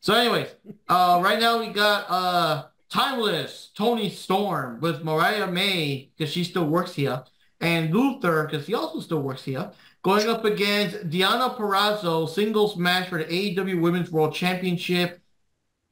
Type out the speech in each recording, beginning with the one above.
So, anyways, right now we got Timeless Tony Storm with Mariah May because she still works here, and Luther because he also still works here, going up against Deonna Purrazzo singles match for the AEW Women's World Championship.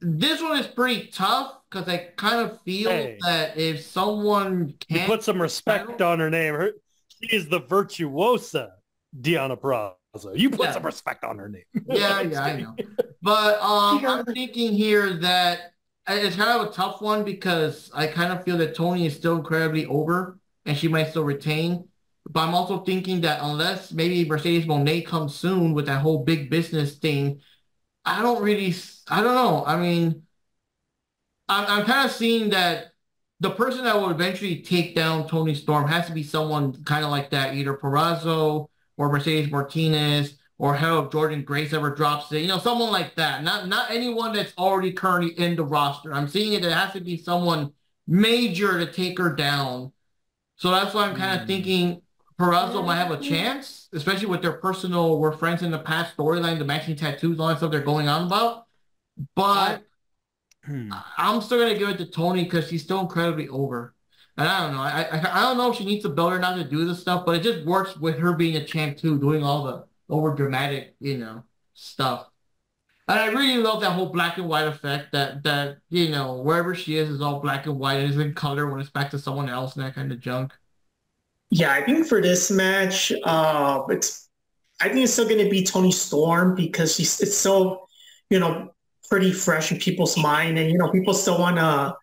This one is pretty tough because I kind of feel Hey, that if someone you can't put some respect title, on her name. She is the virtuosa Deanna Praza. You put some yeah, respect on her name. yeah, I'm yeah, just I kidding. know. But I'm thinking here that it's kind of a tough one because I kind of feel that Tony is still incredibly over and she might still retain. But I'm also thinking that unless maybe Mercedes Moné comes soon with that whole big business thing, I don't know. I mean, I'm kind of seeing that the person that will eventually take down Tony Storm has to be someone kind of like that, either Perazo or Mercedes Martinez, or hell, if Jordan Grace ever drops it, someone like that. Not anyone that's already currently in the roster. I'm seeing it. It has to be someone major to take her down. So that's why I'm kind of Hmm. thinking Perazo might have a chance, especially with their personal, we're friends in the past storyline, the matching tattoos, all that stuff they're going on about. I But hmm. I'm still gonna give it to Tony because she's still incredibly over. And I don't know. I don't know if she needs a belt or not to do this stuff, but it just works with her being a champ too, doing all the over dramatic, stuff. And I really love that whole black and white effect that wherever she is all black and white and is in color when it's back to someone else and that kind of junk. Yeah, I think for this match, I think it's still going to be Tony Storm because it's so, you know, pretty fresh in people's mind, and people still want to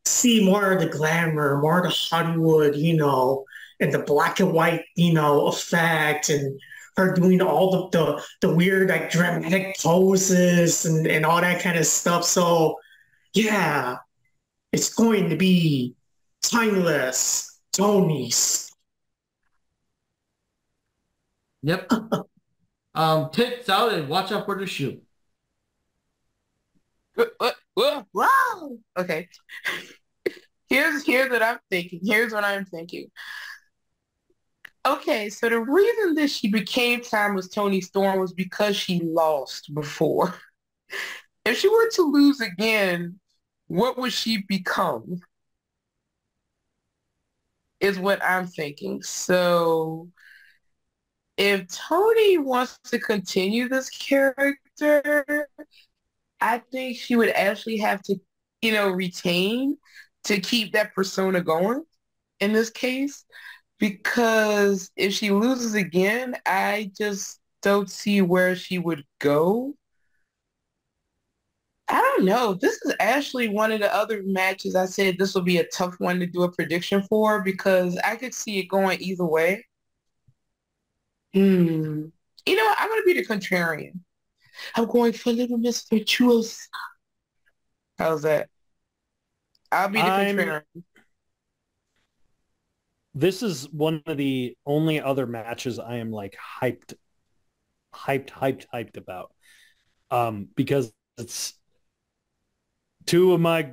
see more of the glamour, more of the Hollywood, and the black and white, effect, and her doing all the weird like dramatic poses and all that kind of stuff. So yeah, it's going to be timeless Tony's. Yep. Tits out and watch out for the shoe. Wow. Okay. Here's what I'm thinking. Here's what I'm thinking. Okay, so the reason that she became timeless Tony Storm was because she lost before. If she were to lose again, what would she become? Is what I'm thinking. So if Tony wants to continue this character, I think she would actually have to, retain to keep that persona going in this case. Because if she loses again, I just don't see where she would go. I don't know. This is actually one of the other matches I said this will be a tough one to do a prediction for because I could see it going either way. Hmm. You know what? I'm going to be the contrarian. I'm going for Little Miss Virtuosa. How's that? I'll be the I'm contrarian. This is one of the only other matches I am like hyped about. Because it's two of my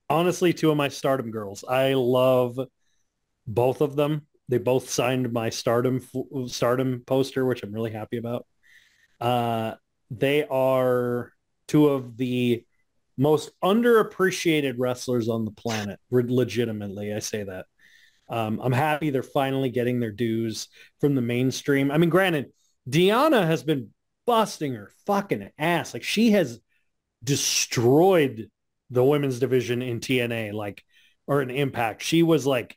honestly two of my Stardom girls. I love both of them. They both signed my Stardom poster, which I'm really happy about. Uh, they are two of the most underappreciated wrestlers on the planet. Legitimately, I say that. I'm happy they're finally getting their dues from the mainstream. I mean, granted, Deanna has been busting her fucking ass. Like she has destroyed the women's division in TNA, or in Impact. She was the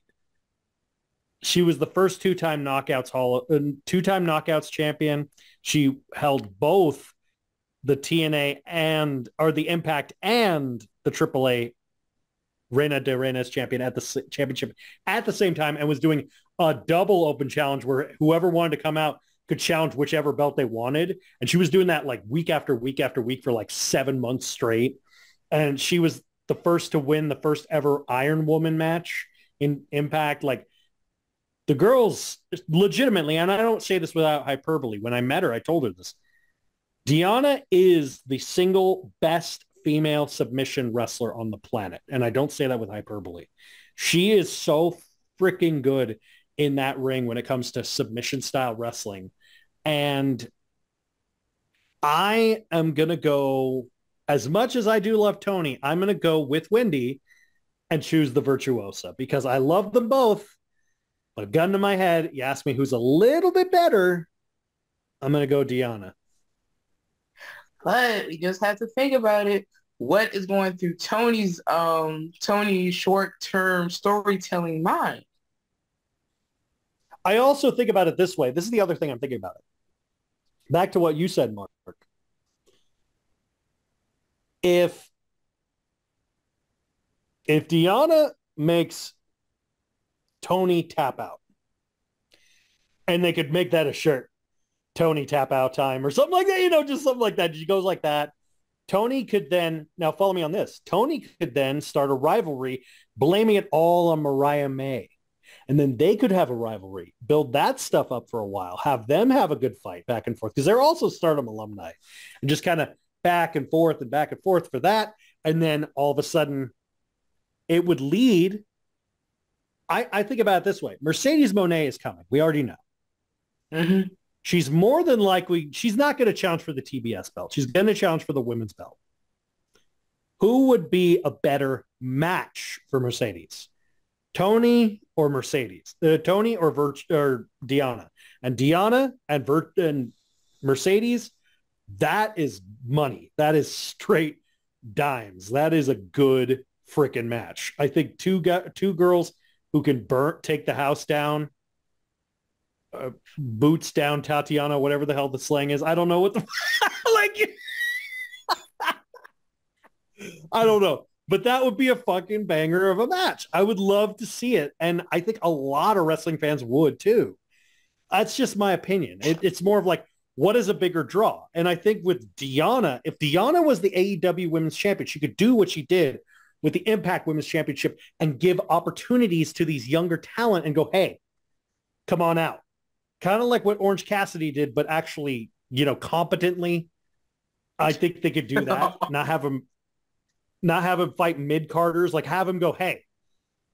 first two-time knockouts champion. She held both the TNA or the Impact and the AAA Reina de Reinas champion at the championship at the same time, and was doing a double open challenge where whoever wanted to come out could challenge whichever belt they wanted. And she was doing that like week after week after week for like 7 months straight. And she was the first to win the first ever Iron Woman match in Impact. Like the girls legitimately, and I don't say this without hyperbole. When I met her, I told her this. Deanna is the single best female submission wrestler on the planet. And I don't say that with hyperbole. She is so freaking good in that ring when it comes to submission style wrestling. And I am going to go as much as I do love Tony, I'm going to go with Wendy and choose the Virtuosa because I love them both. But a gun to my head, you ask me who's a little bit better, I'm going to go Deanna. But we just have to think about it. What is going through Tony's short-term storytelling mind? I also think about it this way. This is the other thing I'm thinking about it. Back to what you said, Mark. If Deanna makes Tony tap out, and they could make that a shirt, Tony tap out time or something like that, just something like that. She goes like that. Tony could then, now follow me on this. Tony could then start a rivalry, blaming it all on Mariah May. And then they could have a rivalry, build that stuff up for a while, have them have a good fight back and forth because they're also Stardom alumni and just kind of back and forth for that. And then all of a sudden it would lead. I think about it this way. Mercedes Moné is coming. We already know. Mm-hmm. She's more than likely, she's not going to challenge for the TBS belt. She's going to challenge for the women's belt. Who would be a better match for Mercedes? Tony or Mercedes? Tony or Deanna? And Deanna and Mercedes, that is money. That is straight dimes. That is a good freaking match. I think two girls who can take the house down, boots down Tatiana, whatever the hell the slang is. I don't know what the like. I don't know, but that would be a fucking banger of a match. I would love to see it, and I think a lot of wrestling fans would too. That's just my opinion. It's more of like, what is a bigger draw? And I think with Deanna, if Deanna was the AEW Women's Champion, she could do what she did with the Impact Women's Championship and give opportunities to these younger talent and go, hey, come on out. Kind of like what Orange Cassidy did, but actually, competently. I think they could do that. Not have him fight mid-carders. Like have him go, hey,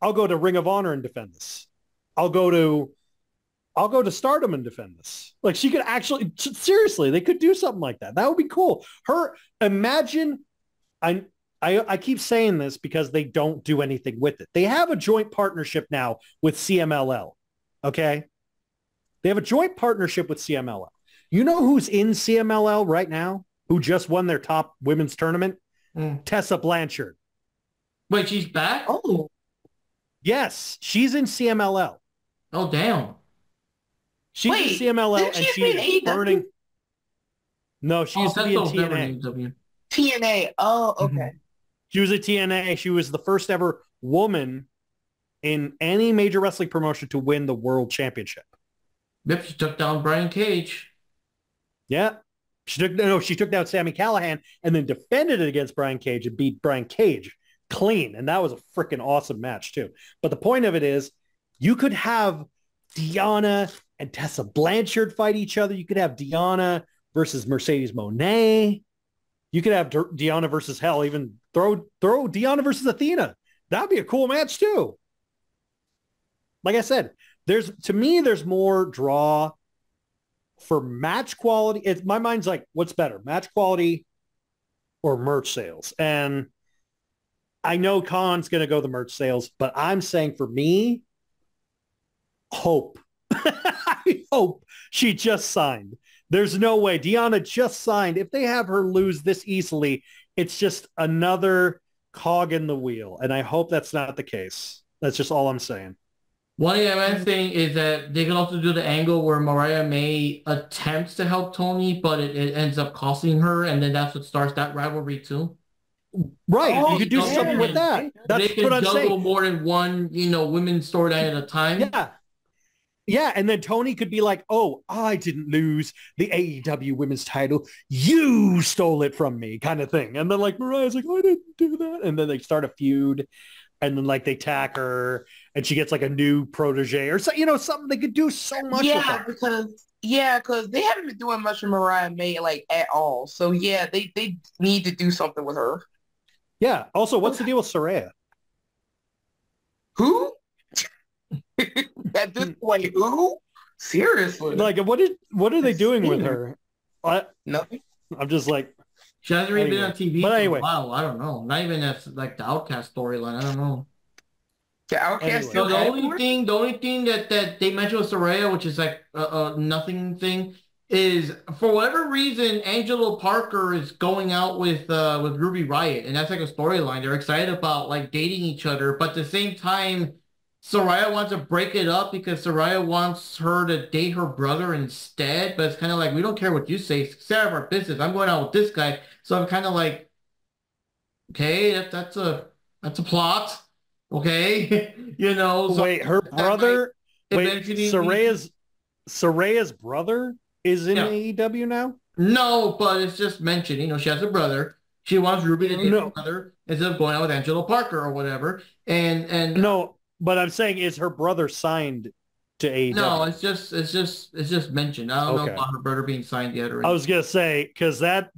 I'll go to Ring of Honor and defend this. I'll go to Stardom and defend this. Like she could actually, seriously, they could do something like that. That would be cool. Imagine, I keep saying this because they don't do anything with it. They have a joint partnership now with CMLL. Okay. They have a joint partnership with CMLL. You know who's in CMLL right now? Who just won their top women's tournament? Tessa Blanchard. Wait, she's back? Oh. Yes, she's in CMLL. Oh, damn. She's in CMLL and she's burning. No, she used to be in TNA. TNA. Oh, okay. Mm-hmm. She was at TNA. She was the first ever woman in any major wrestling promotion to win the world championship. Yep, she took down Brian Cage. Yeah. She took down Sami Callihan and then defended it against Brian Cage and beat Brian Cage clean. And that was a freaking awesome match too. But the point of it is you could have Deanna and Tessa Blanchard fight each other. You could have Deanna versus Mercedes Moné. You could have Deanna versus hell, even throw Deanna versus Athena. That'd be a cool match too. Like I said, to me, there's more draw for match quality. My mind's like, what's better, match quality or merch sales? And I know Khan's going to go the merch sales, but I'm saying for me, hope. I hope she just signed. There's no way. Deanna just signed. If they have her lose this easily, it's just another cog in the wheel. And I hope that's not the case. That's just all I'm saying. One thing I'm saying is that they can also do the angle where Mariah May attempts to help Tony, but it ends up costing her, and then that's what starts that rivalry too. Right. You could do something with that. That's what I'm saying. They can juggle more than one, women's storyline at a time. Yeah. Yeah, and then Tony could be like, oh, I didn't lose the AEW women's title. You stole it from me, kind of thing. And then like Mariah's like, I didn't do that. And then they start a feud. And then like they tack her and she gets like a new protege or so, something. They could do so much with that. because they haven't been doing much with Mariah May like at all. So yeah, they need to do something with her. Yeah. Also, what's the deal with Saraya? Who? At this point, who? Seriously? Like, what are they doing with her? Nothing. I'm just like, She hasn't really been on TV But for anyway. a while. I don't know. Not even as like the Outcast storyline. I don't know. The Outcast So still the have only one? thing, that they mentioned with Soraya, which is like a nothing thing, is for whatever reason, Angelo Parker is going out with Ruby Riott, and that's like a storyline. They're excited about like dating each other, but at the same time, Soraya wants to break it up because Soraya wants her to date her brother instead. But it's kind of like we don't care what you say. It's out of our business. I'm going out with this guy, so I'm kind of like, okay, that's a plot. Okay, so Wait, her brother. Wait, eventually Soraya's brother is in yeah. AEW now. No, but it's just mentioned. She has a brother. She wants Ruby to date her No, brother instead of going out with Angelo Parker or whatever. And no, but I'm saying, is her brother signed to AEW? no, it's just mentioned. I don't know about her brother being signed yet or anything. I was gonna say, because that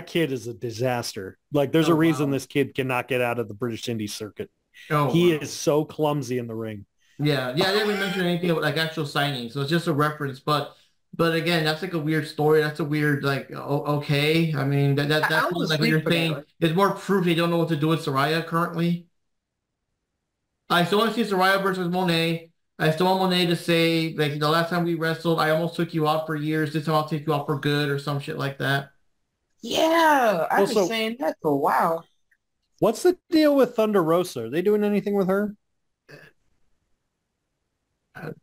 kid is a disaster. Like, there's a reason this kid cannot get out of the British indie circuit. He is so clumsy in the ring. Yeah, I didn't even mention anything about like actual signings, so it's just a reference. But again, that's like a weird story. That's a weird like okay. I mean that's like what you're saying. There's more proof they don't know what to do with Soraya currently. I still want to see Soraya versus Monet. I still want Monet to say like the last time we wrestled, I almost took you out for years. This time I'll take you out for good or some shit like that. Yeah, I've been saying that for a while. What's the deal with Thunder Rosa? Are they doing anything with her?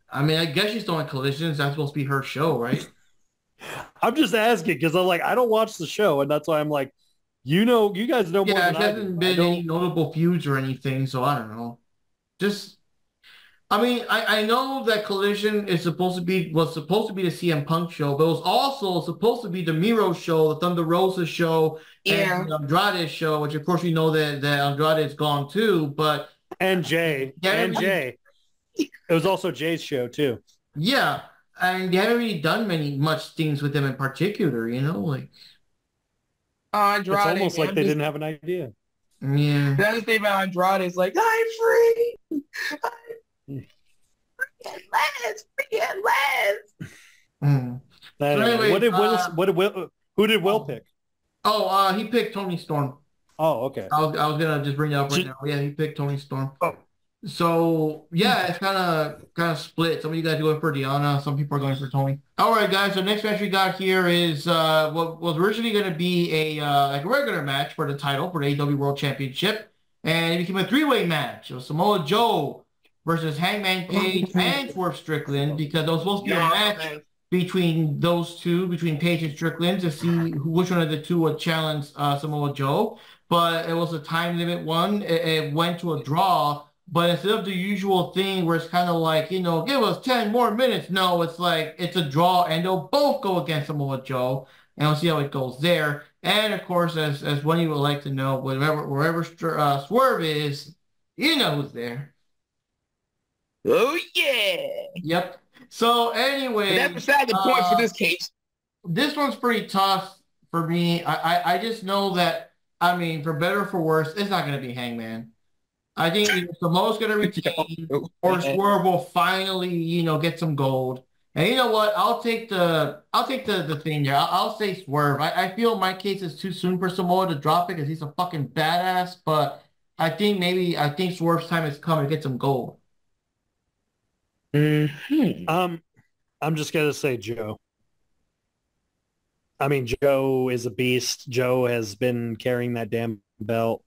I mean, I guess she's still on Collisions. That's supposed to be her show, right? I'm just asking because I'm like, I don't watch the show, and that's why I'm like, you guys know more than I do. Yeah, there hasn't been any notable feuds or anything, so I don't know. I mean, I know that Collision was supposed to be the CM Punk show, but it was also supposed to be the Miro show, the Thunder Rosa show, and the Andrade show, which of course we know that Andrade is gone too, but and Jay. It was also Jay's show too. Yeah, and they haven't really done much things with them in particular, like. Andrade, it's almost like they didn't have an idea. Yeah. The other thing about Andrade is like, I'm free. Free at last. Anyway, who did Will pick? Oh, he picked Tony Storm. Oh, okay. I was gonna just bring it up right now. Yeah, he picked Tony Storm. Oh. So yeah, it's kind of split. Some of you guys are going for Deanna. Some people are going for Tony. All right, guys. So next match we got here is what was originally going to be a like a regular match for the title for the AEW World Championship, and it became a three-way match. It was Samoa Joe versus Hangman Page and Swerve Strickland, because there was supposed to be a match between those two, between Page and Strickland, to see which one of the two would challenge Samoa Joe. But it was a time limit one. It went to a draw. But instead of the usual thing where it's kind of like, give us 10 more minutes. No, it's like it's a draw and they'll both go against Samoa Joe. And we'll see how it goes there. And of course, as Wendy would like to know, wherever Swerve is, who's there. Oh, yeah. Yep. So anyway. But that's beside the point for this case. This one's pretty tough for me. I just know that, I mean, for better or for worse, it's not going to be Hangman. I think either Samoa's going to retain or Swerve will finally, get some gold. And you know what? I'll take the thing there. I'll say Swerve. I feel my case is too soon for Samoa to drop it because he's a fucking badass. But I think Swerve's time has come to get some gold. I'm just gonna say Joe. I mean, Joe is a beast. Joe has been carrying that damn belt.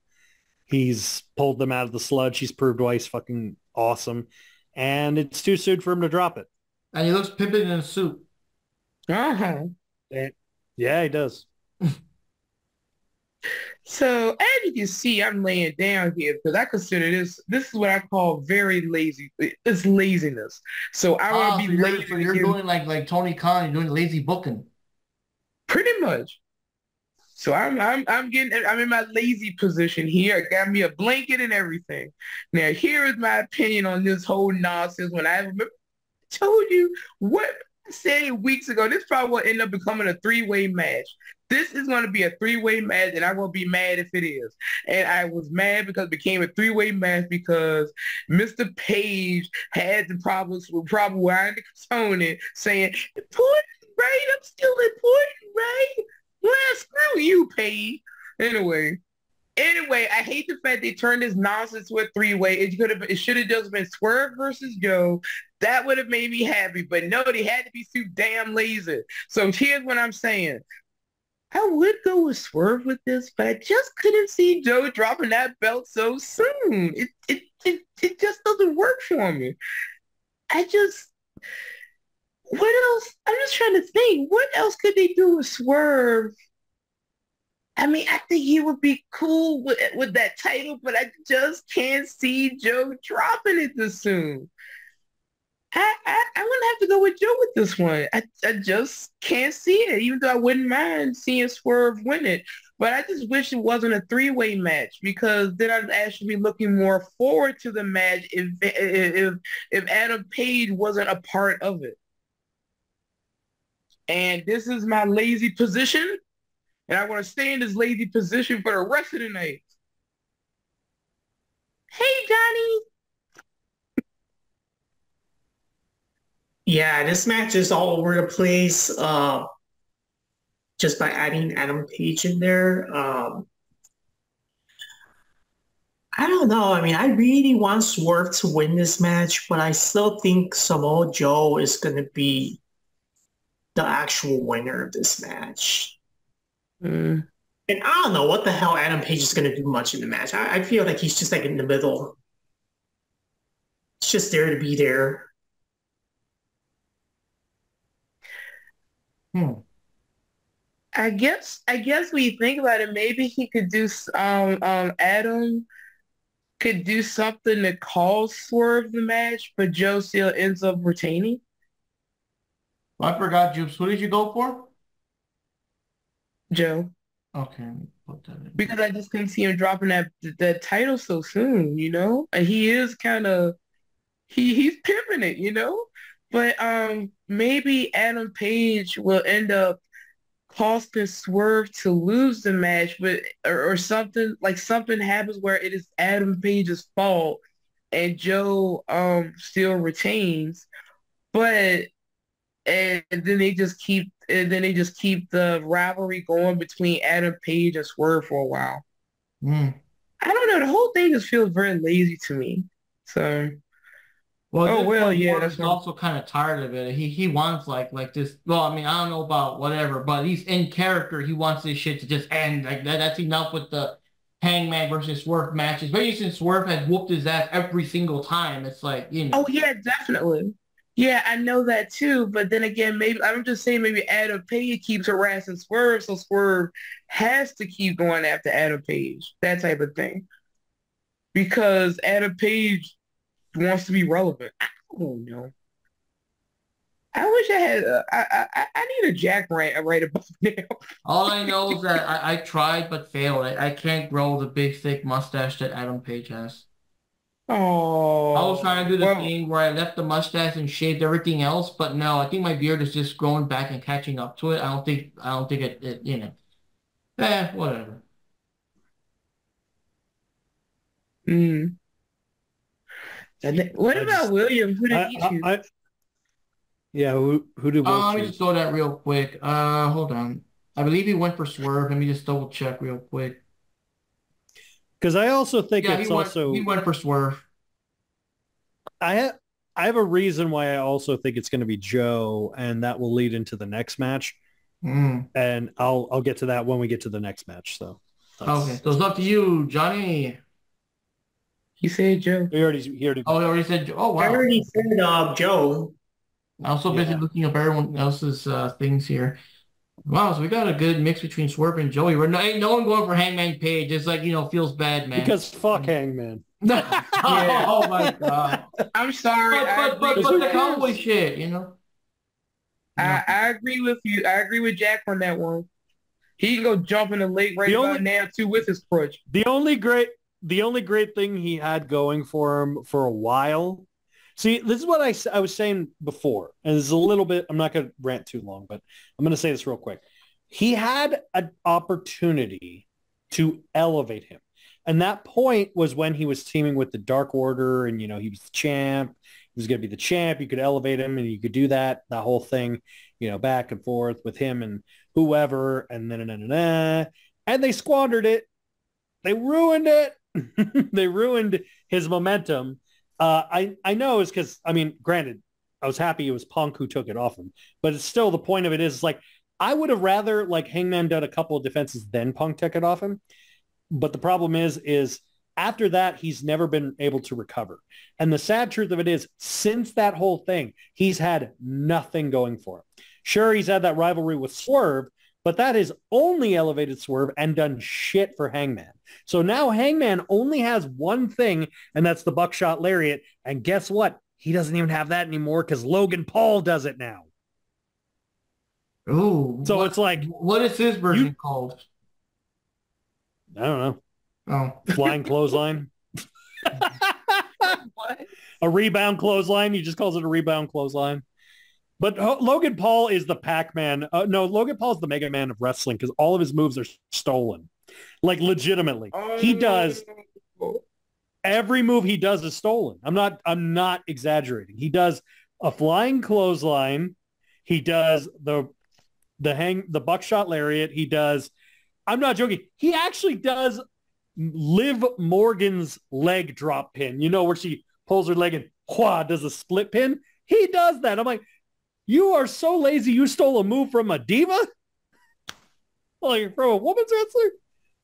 He's pulled them out of the sludge. He's proved why he's fucking awesome. And it's too soon for him to drop it. And he looks pimping in a suit. Uh-huh. Yeah, he does. So, as you can see, I'm laying down here because I consider this is what I call very lazy. It's laziness. So I want to be lazy. So you're doing like Tony Khan, you're doing lazy booking. Pretty much. So I'm in my lazy position here. I got me a blanket and everything. Now here is my opinion on this whole nonsense. When I told you what I said weeks ago, this probably will end up becoming a three-way match. This is going to be a three-way match, and I'm going to be mad if it is. And I was mad because it became a three-way match because Mr. Page had the problem where I component saying, important, right? I'm still important, right? Man, screw you, Paige. Anyway, I hate the fact they turned this nonsense to a three-way. It should have just been Swerve versus Joe. That would have made me happy. But no, they had to be too damn lazy. So here's what I'm saying. I would go with Swerve with this, but I just couldn't see Joe dropping that belt so soon. It just doesn't work for me. What else? I'm just trying to think. What else could they do with Swerve? I mean, I think he would be cool with that title, but I just can't see Joe dropping it this soon. I'm gonna have to go with Joe with this one. I just can't see it, even though I wouldn't mind seeing Swerve win it. But I just wish it wasn't a three-way match, because then I'd actually be looking more forward to the match if Adam Page wasn't a part of it. And this is my lazy position, and I want to stay in this lazy position for the rest of the night. Hey, Johnny. Yeah, this match is all over the place. Just by adding Adam Page in there. I don't know. I mean, I really want Swerve to win this match, but I still think Samoa Joe is going to be the actual winner of this match. And I don't know what the hell Adam Page is going to do much in the match. I feel like he's just like in the middle. It's just there to be there. I guess when you think about it, maybe he could do Adam could do something to cause Swerve the match, but Joe still ends up retaining. I forgot, Jupes. Who did you go for? Joe. Okay, put that in. Because I just couldn't see him dropping that title so soon, you know? And he is kind of he's pimping it, you know? But maybe Adam Page will end up costing Swerve to lose the match, but or something happens where it is Adam Page's fault and Joe still retains. But and then they just keep the rivalry going between Adam Page and Swerve for a while. I don't know. The whole thing just feels very lazy to me. So yeah, that's also kind of tired of it. He wants like this. Well, I mean, I don't know about whatever, but he's in character. He wants this shit to just end like that. That's enough with the Hangman versus Swerve matches. Especially since Swerve has whooped his ass every single time. It's like, you know. Oh yeah, definitely. Yeah, I know that too. But then again, maybe I'm just saying maybe Adam Page keeps harassing Swerve, so Swerve has to keep going after Adam Page. That type of thing. Because Adam Page wants to be relevant. I don't know. I wish I had. I need a Jack rant right about now. All I know is that I tried but failed. I can't grow the big thick mustache that Adam Page has. Oh. I was trying to do the thing where I left the mustache and shaved everything else, but no, I think my beard is just growing back and catching up to it. I don't think it you know. Whatever. What about William? Who did he choose? Yeah, who did Will let me choose? just throw that real quick. Hold on. I believe he went for Swerve. Let me just double check real quick. Because I also think he went for Swerve. I have a reason why I also think it's going to be Joe, and that will lead into the next match. And I'll get to that when we get to the next match. So okay, so it's up to you, Johnny. He said Joe. He already said Joe. Oh wow. I already said Joe. I'm so busy looking up everyone else's things here. Wow, so we got a good mix between Swerve and Joey. Ain't no one going for Hangman Page. It's like, feels bad, man. Because fuck Hangman. Oh my god. I'm sorry. But the cowboy shit, I agree with you. I agree with Jack on that one. He can go jump in the lake about now too with his crutch. The only great thing he had going for him for a while. See, this is what I was saying before, and this is a little bit, I'm not going to rant too long, but I'm going to say this real quick. He had an opportunity to elevate him. And that point was when he was teaming with the Dark Order and, he was the champ. He was going to be the champ. You could elevate him and you could do that whole thing, back and forth with him and whoever, and and they squandered it. They ruined it. They ruined his momentum. I know it's because, I mean, granted, I was happy it was Punk who took it off him, but it's still, the point of it is like, I would have rather like Hangman done a couple of defenses then Punk took it off him. But the problem is after that, he's never been able to recover. And the sad truth of it is, since that whole thing, he's had nothing going for him. Sure, he's had that rivalry with Swerve, but that has only elevated Swerve and done shit for Hangman. So now Hangman only has one thing, and that's the buckshot lariat. And guess what? He doesn't even have that anymore because Logan Paul does it now. Oh, so it's like, what is his version called? I don't know. Oh, flying clothesline. What? A rebound clothesline. He just calls it a rebound clothesline. But Logan Paul is the Pac-Man. No, Logan Paul is the Mega Man of wrestling because all of his moves are stolen. Like legitimately. He does every move he does is stolen. I'm not exaggerating. He does a flying clothesline. He does the buckshot lariat. He does, I'm not joking. He actually does Liv Morgan's leg drop pin. You know, where she pulls her leg and does a split pin. He does that. I'm like, you are so lazy. You stole a move from a diva? Like from a women's wrestler?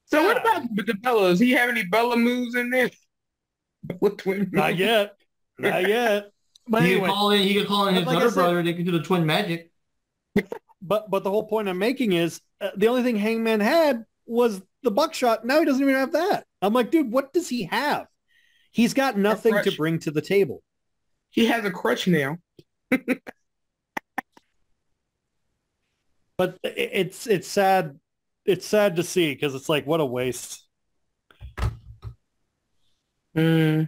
So what about with the Bellas? He have any Bella moves in there? With twin Not yet. Not yet. But he anyway, could call in his other brother. They could do the twin magic. But the whole point I'm making is the only thing Hangman had was the buckshot. Now he doesn't even have that. I'm like, dude, what does he have? He's got nothing to bring to the table. He has a crutch now. But it's sad. It's sad to see because it's like, what a waste. So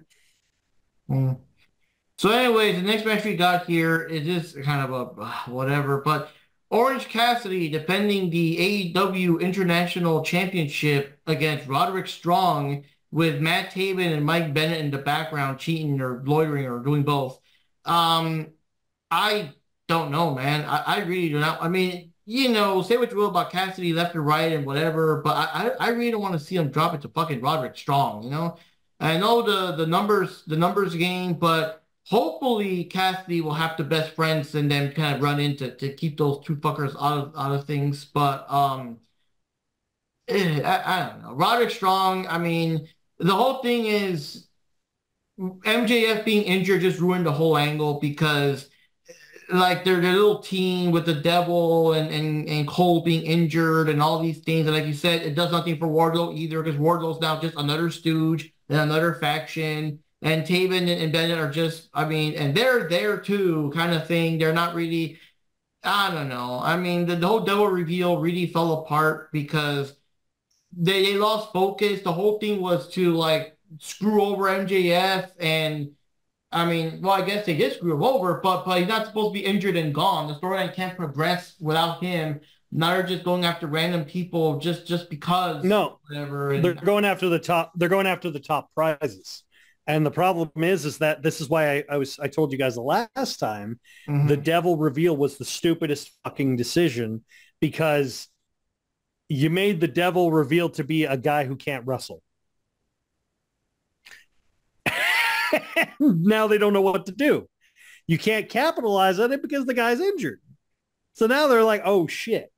anyways, the next match we got here is just kind of a whatever, but Orange Cassidy defending the AEW International Championship against Roderick Strong with Matt Taven and Mike Bennett in the background cheating or loitering or doing both. I don't know, man. I really do not. I mean, you know, say what you will about Cassidy left and right and whatever, but I really don't want to see him drop it to fucking Roderick Strong, you know? I know the numbers game, but hopefully Cassidy will have the best friends and then kind of run into to keep those two fuckers out of things. But I don't know. Roderick Strong, I mean, the whole thing is MJF being injured just ruined the whole angle because like their little team with the Devil and Cole being injured and all these things. And like you said, it does nothing for Wardlow either because Wardlow's now just another stooge and another faction. And Taven and Bennett are just, I mean, and they're there too kind of thing. They're not really, I don't know. I mean, the whole Devil reveal really fell apart because they lost focus. The whole thing was to like screw over MJF and I mean, well, I guess they did screw him over, but he's not supposed to be injured and gone. The storyline can't progress without him. Now they're just going after random people just because. No, whatever. And they're going after the top. They're going after the top prizes, and the problem is that this is why I told you guys the last time the Devil reveal was the stupidest fucking decision because you made the Devil reveal to be a guy who can't wrestle. Now they don't know what to do. You can't capitalize on it because the guy's injured. So now they're like, oh shit.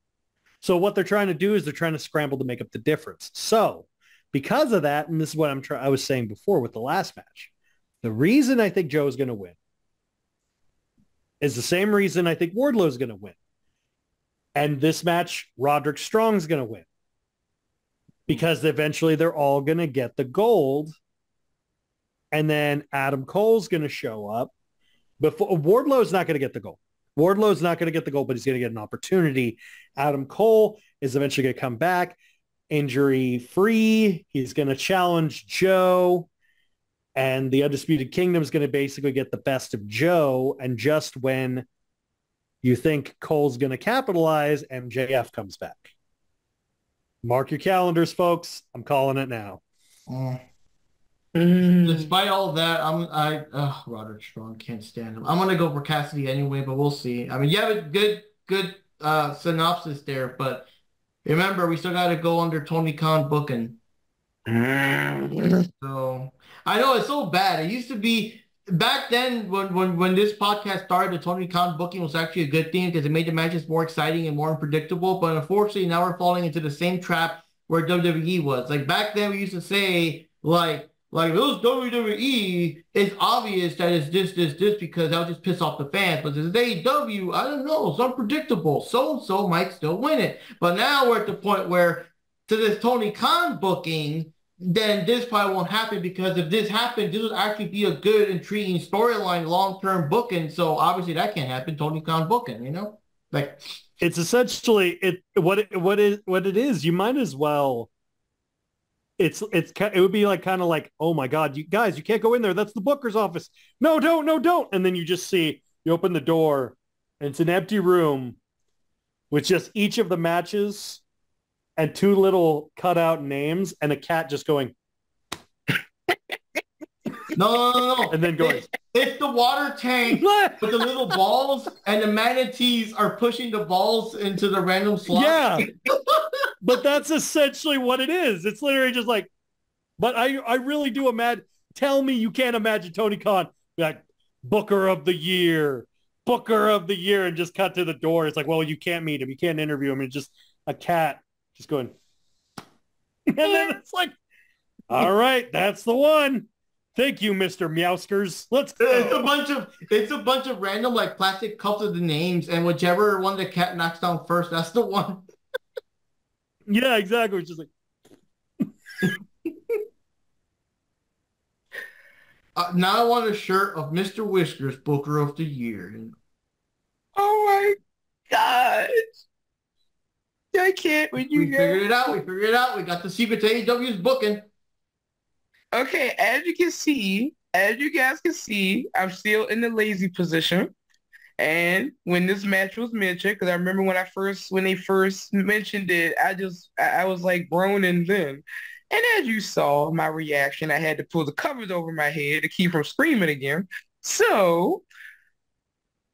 So what they're trying to do is they're trying to scramble to make up the difference. So because of that, and this is what I was saying before with the last match, the reason I think Joe is going to win is the same reason I think Wardlow is going to win. And this match, Roderick Strong's going to win. Because eventually they're all going to get the gold. And then Adam Cole's going to show up. Wardlow's not going to get the gold. Wardlow's not going to get the gold, but he's going to get an opportunity. Adam Cole is eventually going to come back injury-free. He's going to challenge Joe. And the Undisputed Kingdom is going to basically get the best of Joe. And just when you think Cole's going to capitalize, MJF comes back. Mark your calendars, folks. I'm calling it now. Despite all that, Roderick Strong, can't stand him. I'm gonna go for Cassidy anyway, but we'll see. I mean, you have a good synopsis there, but remember, we still got to go under Tony Khan booking. So I know it's so bad. It used to be back then when this podcast started, the Tony Khan booking was actually a good thing because it made the matches more exciting and more unpredictable. But unfortunately, now we're falling into the same trap where WWE was. Like back then, we used to say like those WWE, it's obvious that it's this because that'll just piss off the fans. But this AEW, I don't know, it's unpredictable. So and so might still win it. But now we're at the point where to this Tony Khan booking, then this probably won't happen because if this happened, this would actually be a good, intriguing storyline, long-term booking. So obviously that can't happen. Tony Khan booking, you know, like it's essentially what it is. You might as well. It would be like kind of like, oh my God, you guys, you can't go in there. That's the booker's office. No, don't. And then you just see you open the door, and it's an empty room with just each of the matches and two little cutout names and a cat just going. No. And then going. It's the water tank with the little balls, and the manatees are pushing the balls into the random slot. Yeah. But that's essentially what it is. It's literally just like, but I really do imagine, tell me you can't imagine Tony Khan, like, Booker of the Year, and just cut to the door. It's like, well, you can't meet him. You can't interview him. It's just a cat just going. And then it's like, all right, that's the one. Thank you, Mr. Meowskers. Let's go. It's a bunch of random like plastic cups of the names, and whichever one the cat knocks down first, that's the one. Yeah, exactly. It's just like now I want a shirt of Mr. Whiskers, Booker of the Year. Oh my God. I can't when you figured it out. We figured it out. We got the secret to AEW's booking. Okay, as you guys can see, I'm still in the lazy position. And when this match was mentioned, because I remember when they first mentioned it, I was like groaning then. And as you saw my reaction, I had to pull the covers over my head to keep from screaming again. So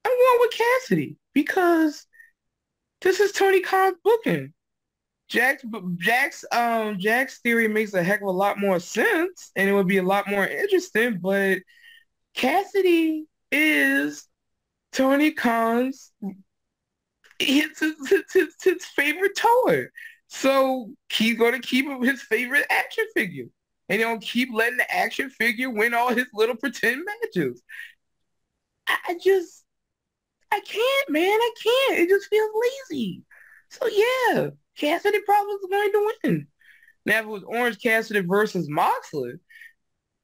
I'm going with Cassidy because this is Tony Khan's booking. Jack's theory makes a heck of a lot more sense, and it would be a lot more interesting. But Cassidy is Tony Khan's his favorite toy, so he's going to keep his favorite action figure, and he'll keep letting the action figure win all his little pretend matches. I can't, man. I can't. It just feels lazy. So yeah. Cassidy probably was going to win. Now, if it was Orange Cassidy versus Moxley,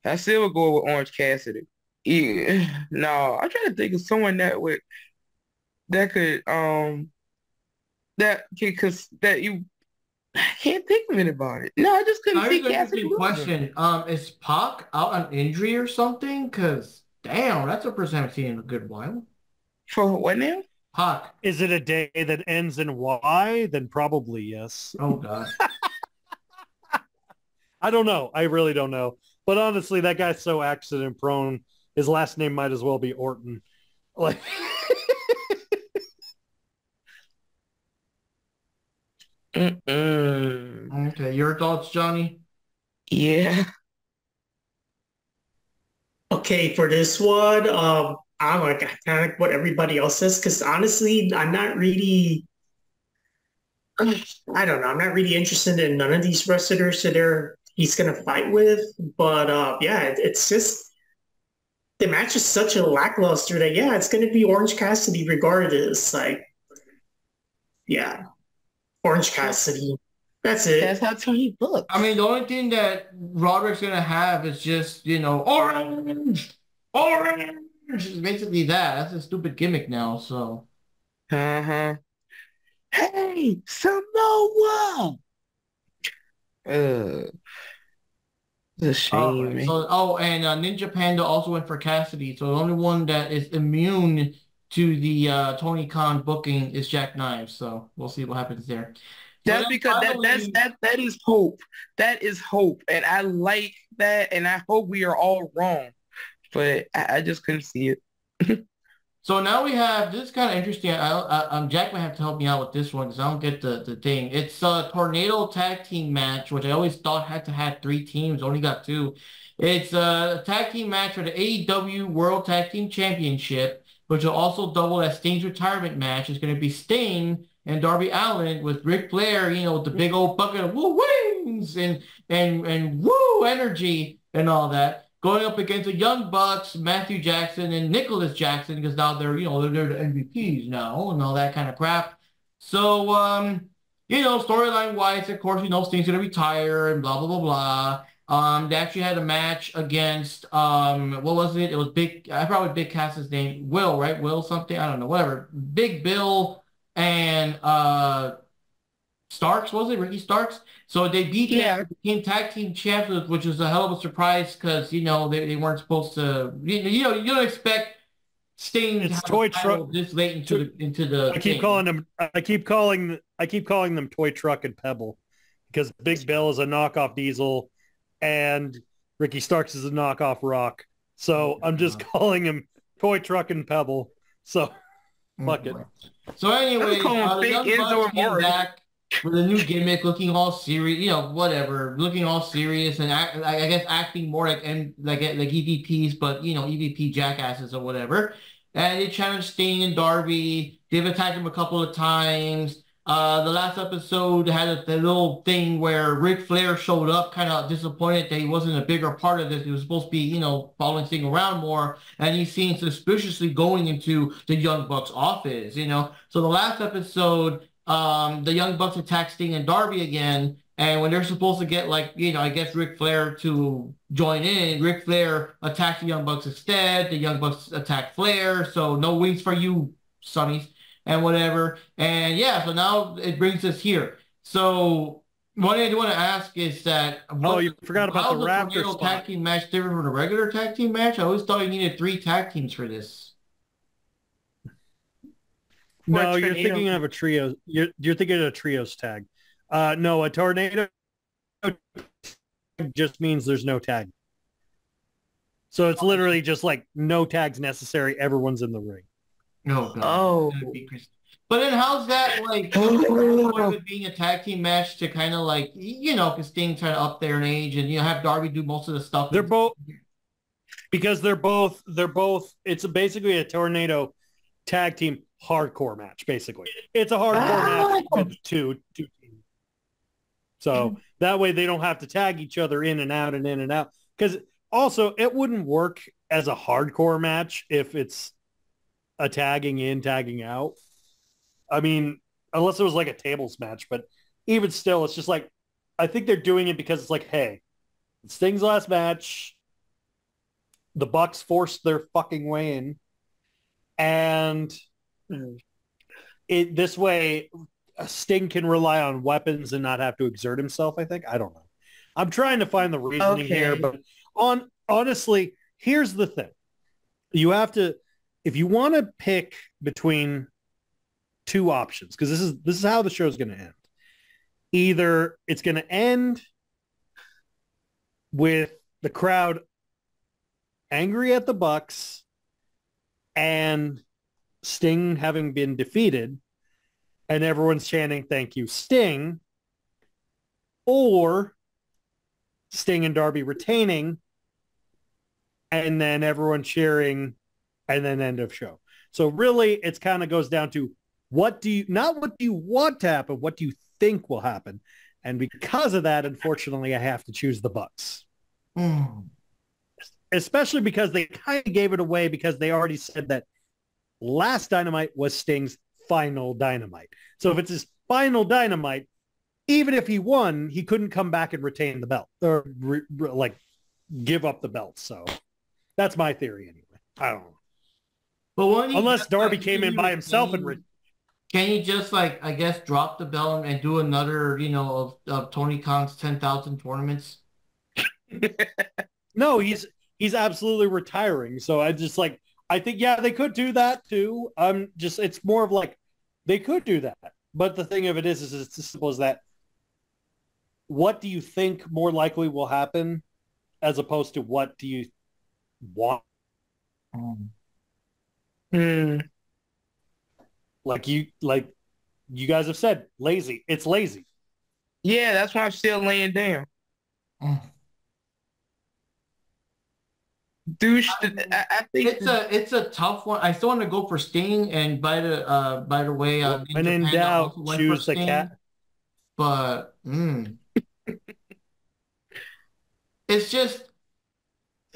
I still would go with Orange Cassidy. Yeah. No, I'm trying to think of someone that I can't think of anybody. No, I just couldn't see Cassidy. Question: is Pac out on injury or something? Because damn, that's a person I haven't seen in a good while. For what now? Pac. Is it a day that ends in Y? Then probably yes. Oh God. I don't know. I really don't know. But honestly, that guy's so accident prone. His last name might as well be Orton. Like. Okay, your thoughts, Johnny? Yeah. Okay, for this one, I'm like kind of like what everybody else says because honestly, I'm not really. I don't know. I'm not really interested in none of these wrestlers that he's gonna fight with. But yeah, it's just the match is such a lackluster that yeah, it's gonna be Orange Cassidy regardless. Like, yeah, Orange Cassidy. That's it. That's how Tony books. I mean, the only thing that Roderick's gonna have is just orange. It's basically that. That's a stupid gimmick now. So. Uh-huh. Hey, Samoa. It's a shame. Man. And Ninja Panda also went for Cassidy. So the only one that is immune to the Tony Khan booking is Jack Knives. So we'll see what happens there. That's because that is hope. That is hope, and I like that, and I hope we are all wrong. But I just couldn't see it. So now we have this is kind of interesting. Jack might have to help me out with this one because I don't get the thing. It's a tornado tag team match, which I always thought had to have 3 teams, only got 2. It's a tag team match for the AEW World Tag Team Championship, which will also double as Sting's retirement match. It's going to be Sting and Darby Allin with Ric Flair, with the big old bucket of woo wings and woo energy and all that, going up against the Young Bucks, Matthew Jackson and Nicholas Jackson, because now they're the MVPs now and all that kind of crap. So storyline wise, of course, Sting's gonna retire and blah blah blah blah. They actually had a match against what was it? It was Big. I forgot what Big Cass's name. Will, right? Will something. I don't know. Whatever. Big Bill and Starks, was it? Ricky Starks? So they beat them, became tag team champions, which was a hell of a surprise because, they weren't supposed to, you don't expect Sting to have toy a title this late into the I keep calling them Toy Truck and Pebble because Big Bill is a knockoff Diesel and Ricky Starks is a knockoff Rock. So I'm just calling him Toy Truck and Pebble. So fuck it. So anyway, the Young Bucks came back with a new gimmick, looking all serious, whatever, looking all serious and I guess acting more like EVPs, but EVP jackasses or whatever. And they challenged Sting and Darby. They've attacked him a couple of times. The last episode had the little thing where Ric Flair showed up, kind of disappointed that he wasn't a bigger part of this. He was supposed to be, following Sting around more, and he's seen suspiciously going into the Young Bucks office. So the last episode, the Young Bucks attack Sting and Darby again, and when they're supposed to get I guess Ric Flair to join in, Ric Flair attacks the Young Bucks instead. The Young Bucks attack Flair, so no wings for you, Sonnies, and whatever. And yeah, so now it brings us here. So what I want to ask is that you forgot about the Raptor spot. Tag team match different from the regular tag team match? I always thought you needed 3 tag teams for this. No, you're thinking of a trio. You're thinking of a trios tag. No, a tornado just means there's no tag. So it's literally just like no tags necessary. Everyone's in the ring. Oh, God. Oh. But then how's that with being a tag team match to kind of because Sting trying to up their age and have Darby do most of the stuff. They're both it's basically a tornado tag team hardcore match, basically. It's a hardcore match with two teams. So that way they don't have to tag each other in and out and in and out. Because also it wouldn't work as a hardcore match if it's a tagging in, tagging out. I mean, unless it was like a tables match, but even still, it's just I think they're doing it because it's hey, it's Sting's last match. The Bucks forced their fucking way in. And this way, Sting can rely on weapons and not have to exert himself, I think. I don't know. I'm trying to find the reasoning here, but honestly, here's the thing. You have to, if you want to pick between 2 options, because this is how the show is going to end. Either it's going to end with the crowd angry at the Bucks and Sting having been defeated and everyone's chanting, "Thank you, Sting," or Sting and Darby retaining and then everyone cheering and then end of show. So really it's kind of goes down to not what do you want to happen, what do you think will happen? And because of that, unfortunately, I have to choose the Bucks. Especially because they kind of gave it away because they already said that last Dynamite was Sting's final Dynamite. So if it's his final Dynamite, even if he won, he couldn't come back and retain the belt or give up the belt. So that's my theory anyway. I don't know. But unless Darby came in by himself and can you just I guess drop the belt and do another, of Tony Khan's 10,000 tournaments? No, he's absolutely retiring. So I just I think, yeah, they could do that too. It's more of they could do that. But the thing of it is it's as simple as that. What do you think more likely will happen as opposed to what do you want? Hmm. Like you guys have said, lazy. It's lazy. Yeah, that's why I'm still laying down. Mm. Douche. I think It's a tough one. I still want to go for Sting, and by the way, When Ninja in Panda doubt, also went for choose the Sting, cat. but it's just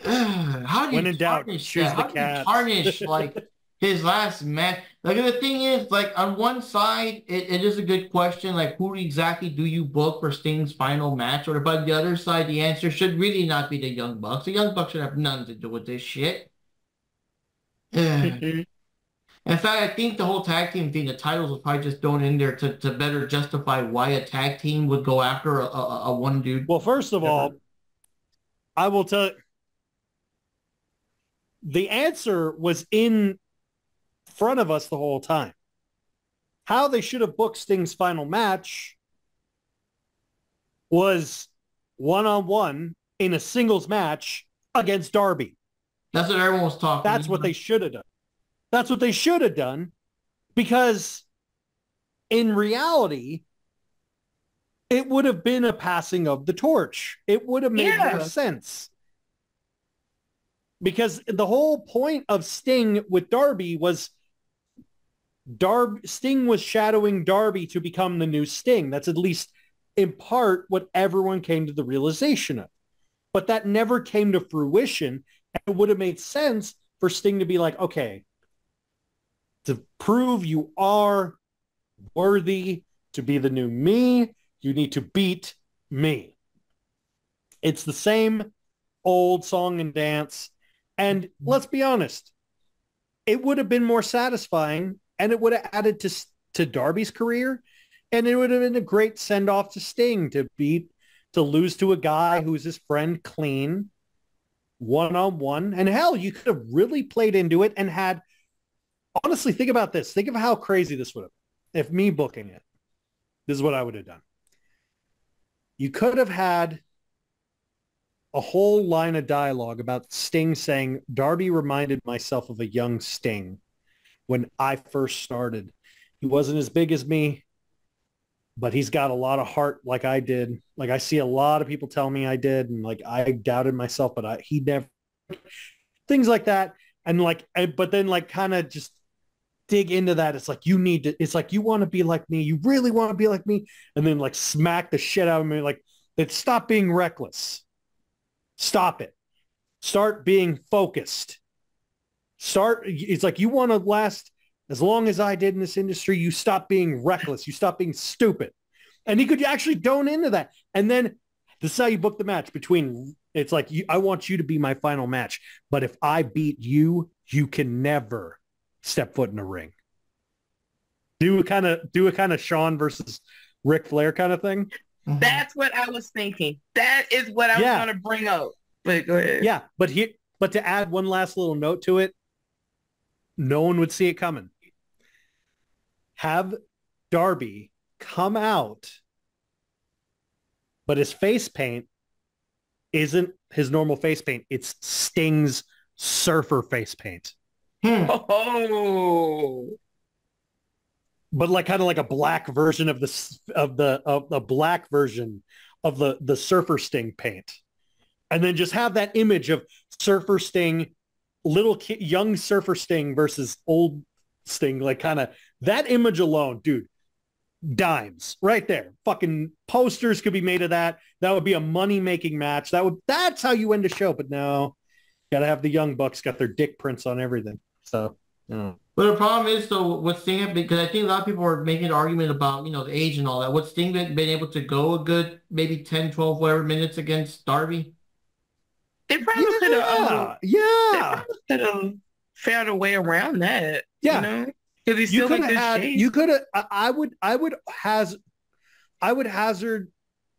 how do When you in doubt, tarnish choose that? the How do you cat. tarnish like his last match? Like the thing is, like on one side, it is a good question, like who exactly do you book for Sting's final match? Or but the other side, the answer should really not be the Young Bucks. The Young Bucks should have nothing to do with this shit. Mhm. In fact, I think the whole tag team thing, the titles was probably just thrown in there to better justify why a tag team would go after a one dude. Well, first of all, I will tell you, the answer was in front of us the whole time. How they should have booked Sting's final match was one-on-one in a singles match against Darby. That's what everyone was talking. That's what they should have done. That's what they should have done, because in reality, it would have been a passing of the torch. It would have made more sense. Because the whole point of Sting with Darby was Sting was shadowing Darby to become the new Sting. That's at least in part what everyone came to the realization of. But that never came to fruition. And it would have made sense for Sting to be like, okay, to prove you are worthy to be the new me, you need to beat me. It's the same old song and dance. And let's be honest, it would have been more satisfying, and it would have added to Darby's career, and it would have been a great send-off to Sting to lose to a guy who's his friend clean, one-on-one. And hell, you could have really played into it and had, honestly, think about this. Think of how crazy this would have been. If me booking it, this is what I would have done. You could have had a whole line of dialogue about Sting saying, Darby reminded myself of a young Sting when I first started. He wasn't as big as me, but he's got a lot of heart like I did. Like I see a lot of people tell me I did, and like I doubted myself, but he never, things like that. And like, but then like kind of just dig into that. It's like, you need to, it's like, you want to be like me. You really want to be like me. And then like smack the shit out of me. Like, stop being reckless. Stop it. Start being focused. It's like, you want to last as long as I did in this industry. You stop being reckless. You stop being stupid. And he could actually done into that. And then this is how you book the match between, it's like, I want you to be my final match. But if I beat you, you can never step foot in a ring. Do a kind of Shawn versus Ric Flair kind of thing. That's what I was thinking. That is what I was going to bring up. But go ahead. Yeah, but to add one last little note to it, no one would see it coming. Have Darby come out, but his face paint isn't his normal face paint. It's Sting's surfer face paint. Oh. But like kind of like a black version of the black version of the Surfer Sting paint. And then just have that image of Surfer Sting, young Surfer Sting versus old Sting, like kind of that image alone, dude, dimes right there. Fucking posters could be made of that. That would be a money-making match. That's how you end a show. But no, gotta have the Young Bucks got their dick prints on everything. So, But the problem is, though, with Sting, because I think a lot of people are making an argument about, the age and all that. Would Sting been able to go a good maybe 10, 12, whatever minutes against Darby? They probably could have. Yeah. They could have found a way around that. Yeah. You know? Because he's still in good shape. You could have. I would hazard.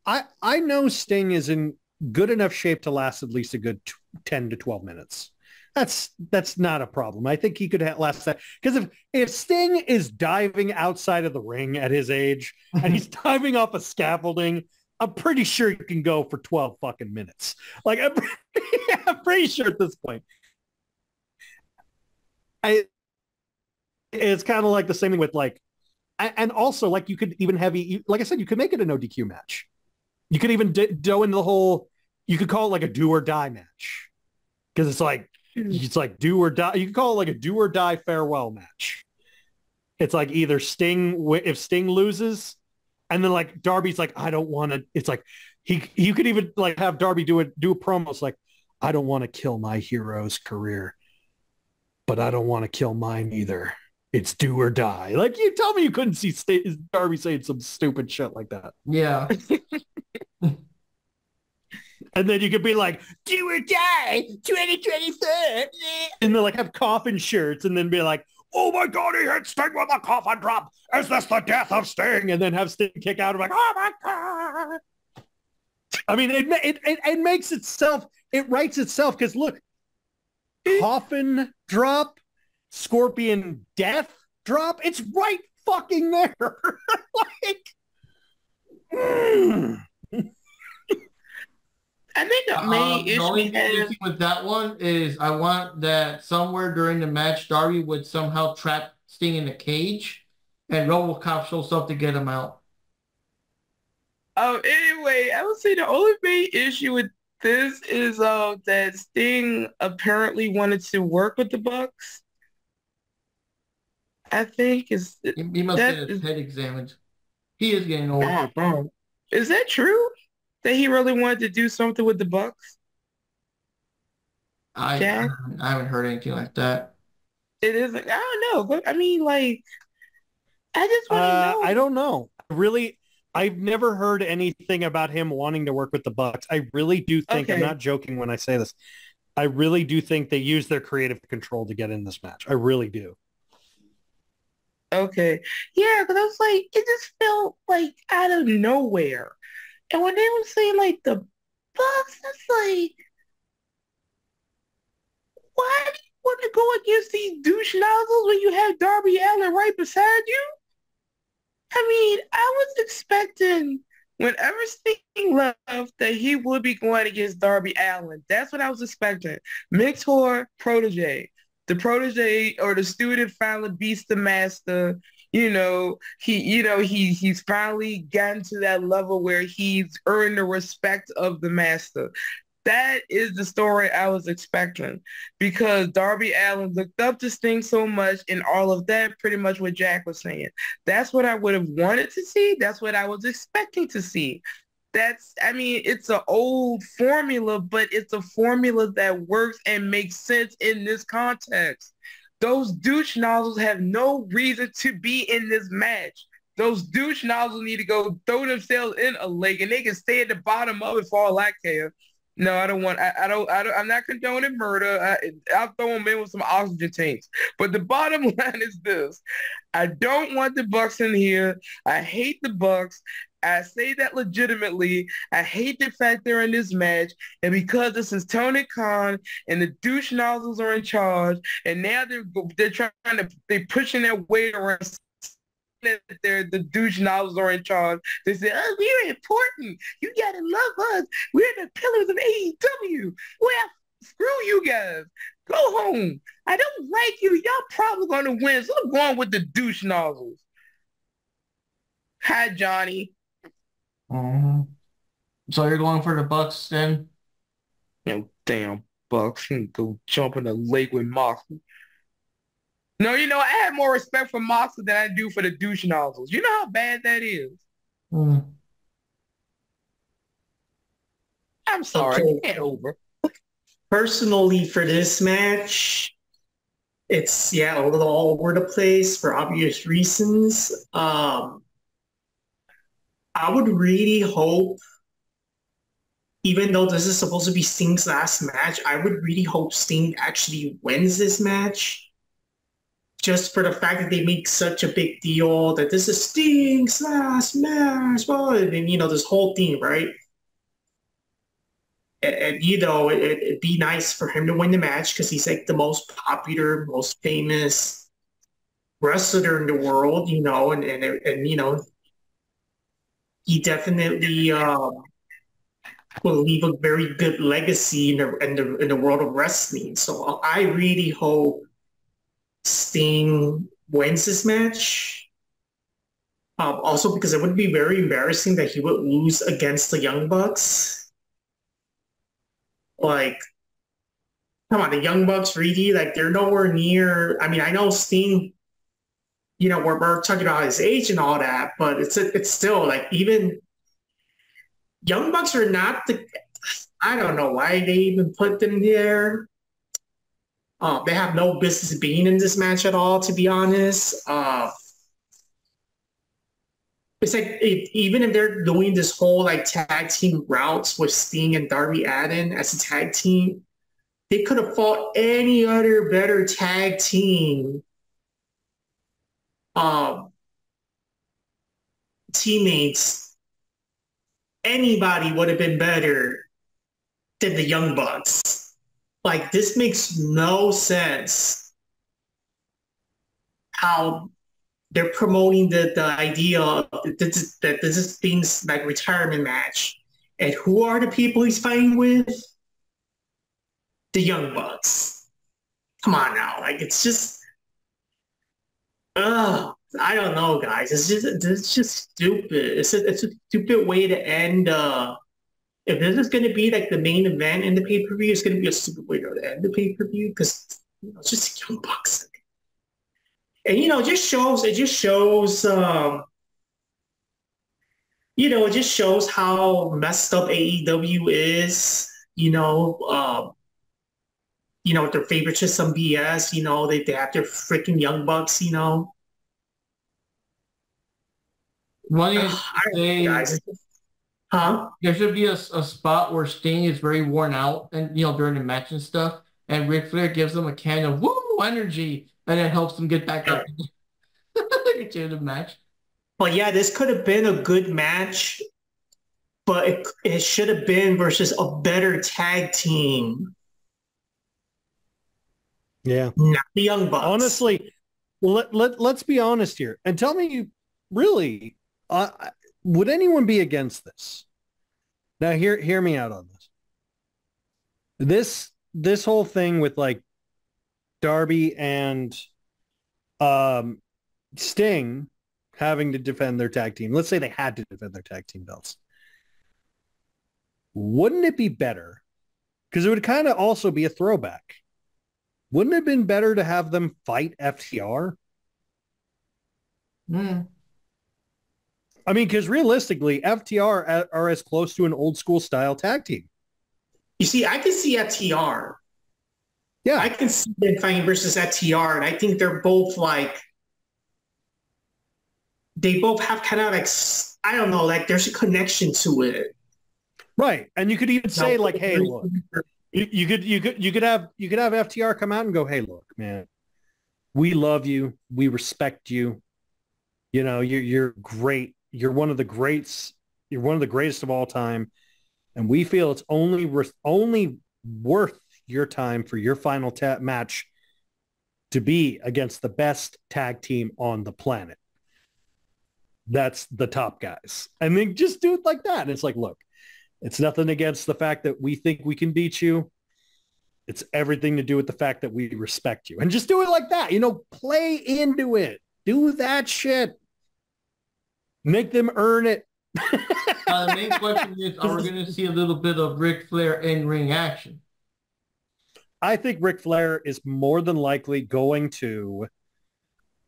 I know Sting is in good enough shape to last at least a good 10 to 12 minutes. That's not a problem. I think he could last that, because if Sting is diving outside of the ring at his age and he's diving off a scaffolding, I'm pretty sure he can go for 12 fucking minutes. Like I'm pretty sure at this point. it's kind of like the same thing with like, and also like you could even have, like I said, you could make it a no DQ match. You could even go into the whole, you could call it like a do or die match. Because it's like do or die. You could call it like a do or die farewell match. It's like either if Sting loses, and then like Darby's like, I don't want to. It's like you could even like have Darby do a promo. It's like, I don't want to kill my hero's career, but I don't want to kill mine either. It's do or die. Like, you tell me you couldn't see Darby saying some stupid shit like that. Yeah. And then you could be like, do or die, 2024. And then like have coffin shirts and then be like, oh my God, he hit Sting with a coffin drop. Is this the death of Sting? And then have Sting kick out and like, oh my God. I mean, it makes itself, it writes itself because look, coffin drop, Scorpion death drop. It's right fucking there. Like, I think the main issue with that one is I want that somewhere during the match, Darby would somehow trap Sting in a cage and RoboCop shows up to get him out. Anyway, I would say the only main issue with this is that Sting apparently wanted to work with the Bucks. I think he must get his head examined. He is getting old. Is that true? That he really wanted to do something with the Bucks? I haven't heard anything like that. It isn't. I don't know. But I mean, like, I just want to know. I don't know. Really, I've never heard anything about him wanting to work with the Bucks. I really do think, I'm not joking when I say this, I really do think they use their creative control to get in this match. I really do. Okay. Yeah, because I was like, it just felt like out of nowhere. And when they were saying like the Bucks, it's like, why do you want to go against these douche nozzles when you have Darby Allin right beside you? I mean, I was expecting whenever Sting left that he would be going against Darby Allin. That's what I was expecting. Mentor, protege. The protege or the student finally beats the master. He's finally gotten to that level where he's earned the respect of the master. That is the story I was expecting because Darby Allin looked up to Sting so much and all of that, pretty much what Jack was saying. That's what I would have wanted to see. That's what I was expecting to see. It's an old formula, but it's a formula that works and makes sense in this context. Those douche nozzles have no reason to be in this match. Those douche nozzles need to go throw themselves in a lake and they can stay at the bottom of it for all I care. No, I don't want, I'm not condoning murder. I'll throw them in with some oxygen tanks. But the bottom line is this. I don't want the Bucks in here. I hate the Bucks. I say that legitimately. I hate the fact they're in this match. And because this is Tony Khan and the douche nozzles are in charge, and now they're pushing their weight around that the douche nozzles are in charge. They say, oh, we're important. You gotta love us. We're the pillars of AEW. Well, screw you guys. Go home. I don't like you. Y'all probably gonna win. So I'm going with the douche nozzles. Hi, Johnny. So you're going for the Bucks then? Damn Bucks. Go jump in the lake with Moxley. No, I have more respect for Moxley than I do for the douche nozzles. You know how bad that is. I'm sorry. Okay. Get over. Personally, for this match, it's a little all over the place for obvious reasons. I would really hope, even though this is supposed to be Sting's last match, I would really hope Sting actually wins this match. Just for the fact that they make such a big deal that this is Sting's last match, and this whole thing, right? And it'd be nice for him to win the match because he's like the most popular, most famous wrestler in the world, and he definitely will leave a very good legacy in the world of wrestling. So I really hope Sting wins this match. Also because it would be very embarrassing that he would lose against the Young Bucks. Like, come on, the Young Bucks really, like, they're nowhere near. I mean, I know Sting, you know, we're talking about his age and all that, but it's still like, even Young Bucks are not the. I don't know why they even put them there. They have no business being in this match at all, to be honest. It's like even if they're doing this whole like tag team routes with Sting and Darby Allin as a tag team, they could have fought any other better tag team teammates. Anybody would have been better than the Young Bucks. Like, this makes no sense how they're promoting the idea that this is Sting's like retirement match. And who are the people he's fighting with? The Young Bucks. Come on now. Like, it's just I don't know, guys. It's just stupid. It's a stupid way to end if this is gonna be like the main event in the pay-per-view, it's gonna be a stupid way to end the pay-per-view because it's just Young Bucks. And it just shows it just shows how messed up AEW is, with their favoritism BS, they have their freaking Young Bucks, One is guys. Huh? There should be a spot where Sting is very worn out and during the match and stuff, and Ric Flair gives him a can of woo energy and it helps him get back up at the end of the match. But yeah, this could have been a good match, but it should have been versus a better tag team. Yeah. Not the Young Bucks. Honestly, let's be honest here and tell me, really, would anyone be against this? Now, hear me out on this. This whole thing with like Darby and Sting having to defend their tag team. Let's say they had to defend their tag team belts. Wouldn't it be better? Because it would kind of also be a throwback. Wouldn't it have been better to have them fight FTR? I mean, because realistically, FTR are as close to an old school style tag team. You see, I can see FTR. Yeah. I can see them fighting versus FTR, and I think they're both like, they both have kind of like, I don't know, like there's a connection to it. Right. And you could even say like, hey, look, you could have FTR come out and go, hey, look, man, we love you. We respect you. You're great. You're one of the greats. You're one of the greatest of all time. And we feel it's only worth your time for your final match to be against the best tag team on the planet. That's the top guys. And then just do it like that. And it's like, look, it's nothing against the fact that we think we can beat you. It's everything to do with the fact that we respect you. And just do it like that. Play into it. Do that shit. Make them earn it. The main question is, are we going to see a little bit of Ric Flair in-ring action? I think Ric Flair is more than likely going to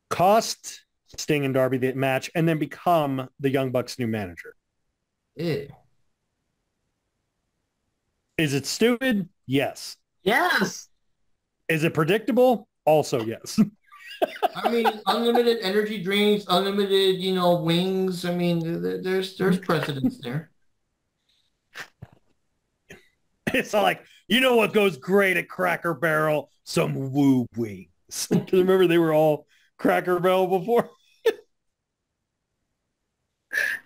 cost Sting and Darby the match and then become the Young Bucks' new manager. Yeah. Is it stupid? Yes. Yes. Is it predictable? Also, yes. I mean, unlimited energy drinks, unlimited, wings. I mean, there's precedence there. It's like, what goes great at Cracker Barrel? Some woo wings. Because remember, they were all Cracker Barrel before.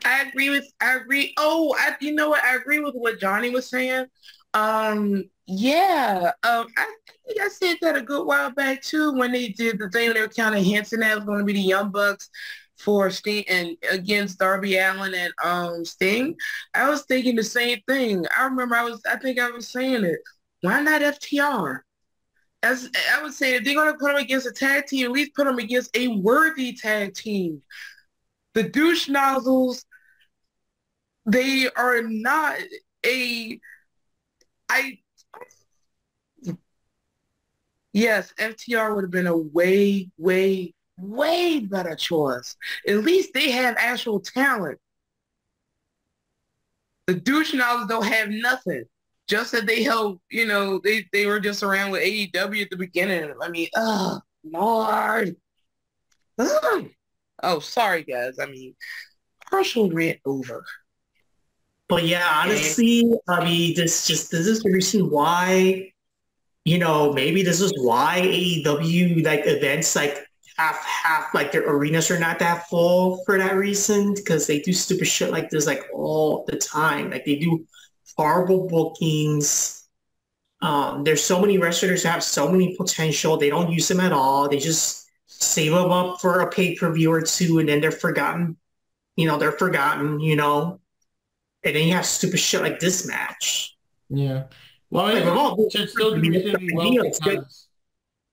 I agree. Oh, you know what? I agree with what Johnny was saying. Yeah. I think I said that a good while back too when they did the thing. They were kind of hinting at it was going to be the Young Bucks for Sting and against Darby Allin and Sting. I was thinking the same thing. I remember I think I was saying it. Why not FTR? as I would say, if they're going to put them against a tag team, at least put them against a worthy tag team. The douche nozzles, they are not yes, FTR would have been a way, way, way better choice. At least they have actual talent. The douche nozzles don't have nothing. Just that they held, they were just around with AEW at the beginning. I mean, Lord. Ugh. Oh, sorry, guys. I mean, partial rant over. But yeah, honestly, I mean, this is the reason why, maybe this is why AEW like events like half like their arenas are not that full for that reason, because they do stupid shit like this like all the time. Like they do horrible bookings. There's so many wrestlers that have so many potential. They don't use them at all. They just save them up for a pay-per-view or two, and then they're forgotten. And then you have stupid shit like this match. Yeah. Well, it should still be well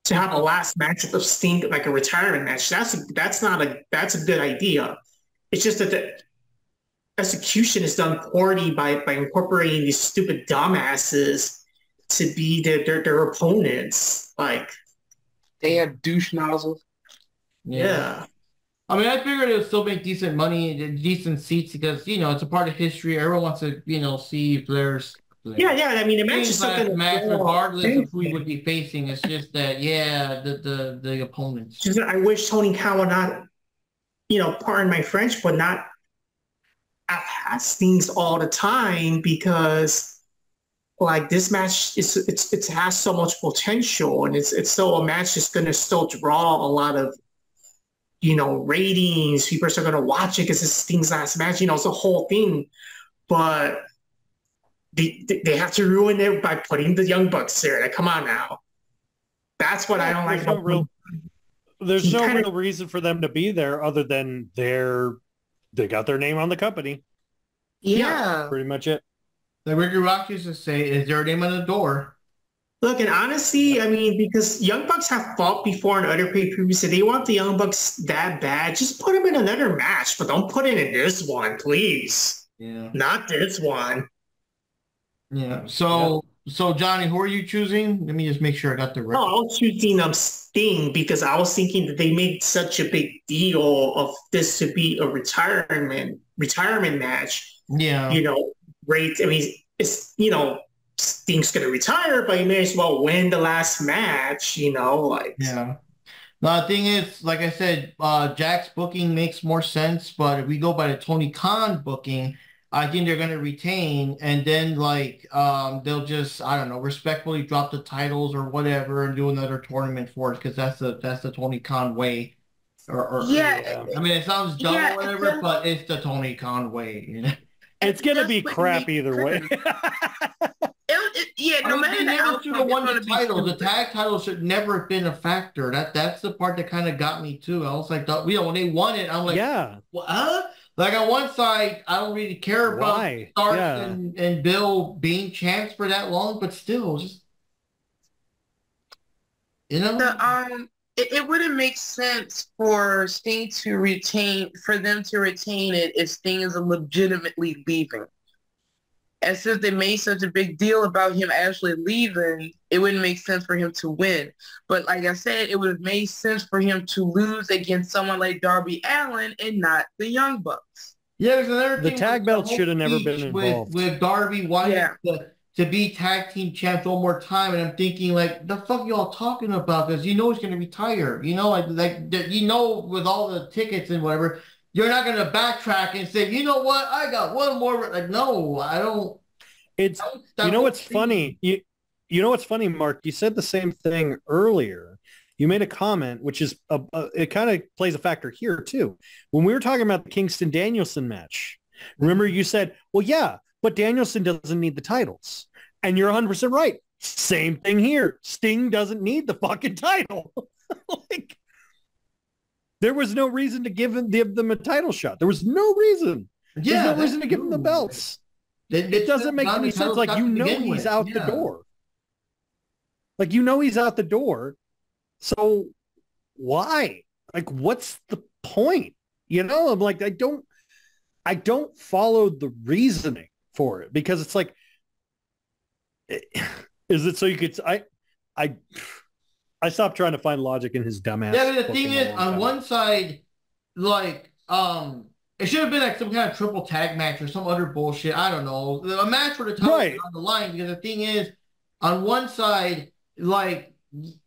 to have a last match of Sting, like a retirement match. That's a good idea. It's just that the execution is done poorly by incorporating these stupid dumbasses to be their opponents. Like they have douche nozzles. Yeah. I mean, I figured it would still make decent money, decent seats, because, it's a part of history. Everyone wants to, see Flair's. Yeah. I mean, the match is something match regardless of who he would be facing. It's just that, the opponents. Just, I wish Tony Khan would not, pardon my French, but not has things all the time, because like this match it has so much potential, and it's still a match that's going to still draw a lot of ratings. People are still going to watch it because it's Sting's last match. It's a whole thing, but they have to ruin it by putting the Young Bucks there. Like, come on now. That's what I don't like. There's no real reason for them to be there other than they got their name on the company. Yeah. Pretty much it. The Ricky Rock used to say, is their name on the door? Look, and honestly, I mean, because Young Bucks have fought before in other pay-per-views, so they want the Young Bucks that bad, just put them in another match, but don't put it in this one, please. Yeah. Not this one. Yeah. So Johnny, who are you choosing? Let me just make sure I got the right. Oh, I was choosing Sting because I was thinking that they made such a big deal of this to be a retirement match. Yeah. Great. I mean, it's, Sting's going to retire, but he may as well win the last match, like. Yeah. The thing is, like I said, Jack's booking makes more sense, but if we go by the Tony Khan booking, I think they're going to retain, and then they'll just, I don't know, respectfully drop the titles or whatever and do another tournament for it, because that's the Tony Khan way. I mean, it sounds dumb or whatever, but it's the Tony Khan way. It's going to be crap either way. No matter they never should have won the title. The tag title should never have been a factor. That's the part that kind of got me too. I was like, when they won it, I'm like, what? Like on one side, I don't really care about Starks and Bill being champs for that long, but still, just it wouldn't make sense for Sting to retain it if Sting is legitimately leaving. And since they made such a big deal about him actually leaving, it wouldn't make sense for him to win. But like I said, it would have made sense for him to lose against someone like Darby Allin and not the Young Bucks. Yeah, there's another thing. The tag belts should have never been involved. With Darby wanting to be tag team champs one more time, and I'm thinking, like, the fuck y'all talking about? Because he's going to retire. with all the tickets and whatever, you're not going to backtrack and say, you know what, I got one more. Like, no, I don't. It's, what's funny? You know what's funny, Mark? You said the same thing earlier. You made a comment, which is, it kind of plays a factor here too. When we were talking about the Kingston Danielson match, remember you said, well, yeah, but Danielson doesn't need the titles. And you're 100% right. Same thing here. Sting doesn't need the fucking title. There was no reason to give them a title shot. There was no reason. There's no reason to give him the belts. It doesn't make any sense. Like, he's out the door. Like, you know, he's out the door. So why? Like, what's the point? You know, I'm like, I don't follow the reasoning for it, because it's like, is it so you could, I, I stopped trying to find logic in his dumbass. Yeah, but the thing is, on one side, like, it should have been like some kind of triple tag match or some other bullshit. I don't know. A match where the title is on the line, because the thing is, on one side, like,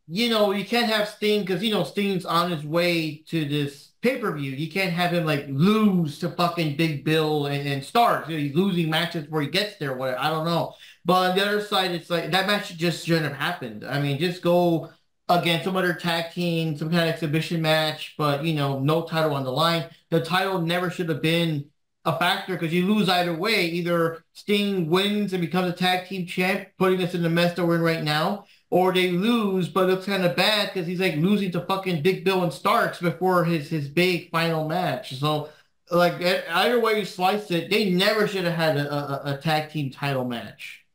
you know, you can't have Sting because, you know, Sting's on his way to this pay-per-view. You can't have him, like, lose to fucking Big Bill and Starks. You know, he's losing matches where he gets there, whatever. I don't know. But on the other side, it's like, that match just shouldn't have happened. I mean, just go against some other tag team, some kind of exhibition match, but, you know, no title on the line. The title never should have been a factor, because you lose either way. Either Sting wins and becomes a tag team champ, putting us in the mess that we're in right now, or they lose, but it looks kind of bad because he's like losing to fucking Big Bill and Starks before his big final match. So, like, either way you slice it, they never should have had a tag team title match.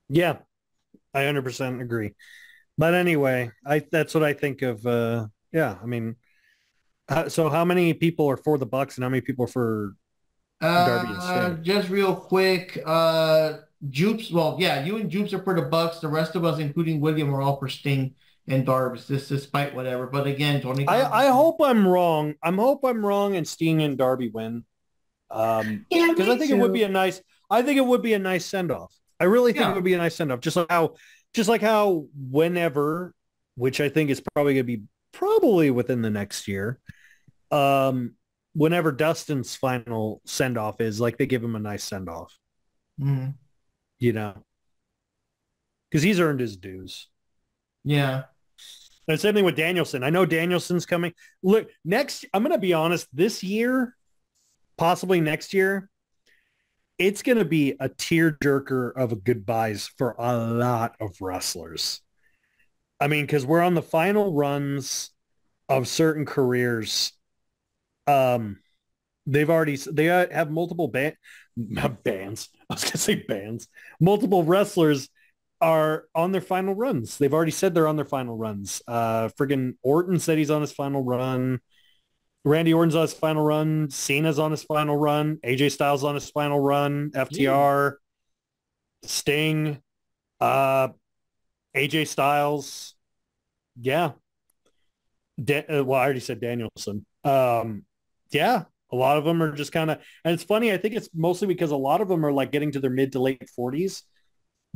Yeah, I 100% agree. But anyway, that's what I think of. Yeah, I mean, so how many people are for the Bucks and how many people are for Darby and Sting? Just real quick, Jupes. Well, yeah, you and Jupes are for the Bucks. The rest of us, including William, are all for Sting and Darbs. This despite whatever. But again, Tony. I hope I'm wrong. I hope I'm wrong and Sting and Darby win. Because I think it would be a nice. I think it would be a nice send off. I really think it would be a nice send off. Just like how whenever, which I think is probably going to be probably within the next year, whenever Dustin's final send off is, like, they give him a nice send off. Mm-hmm. You know, because he's earned his dues. Yeah. And same thing with Danielson. I know Danielson's coming. Look, I'm going to be honest, this year, possibly next year, it's going to be a tearjerker of a goodbyes for a lot of wrestlers. I mean, because we're on the final runs of certain careers. They have multiple bands. I was going to say bands. Multiple wrestlers are on their final runs. They've already said they're on their final runs. Friggin' Orton said he's on his final run. Randy Orton's on his final run. Cena's on his final run. AJ Styles on his final run. FTR, Sting, AJ Styles. Yeah. Well, I already said Danielson. Yeah, a lot of them are just kind of, and it's funny. I think it's mostly because a lot of them are like getting to their mid to late 40s.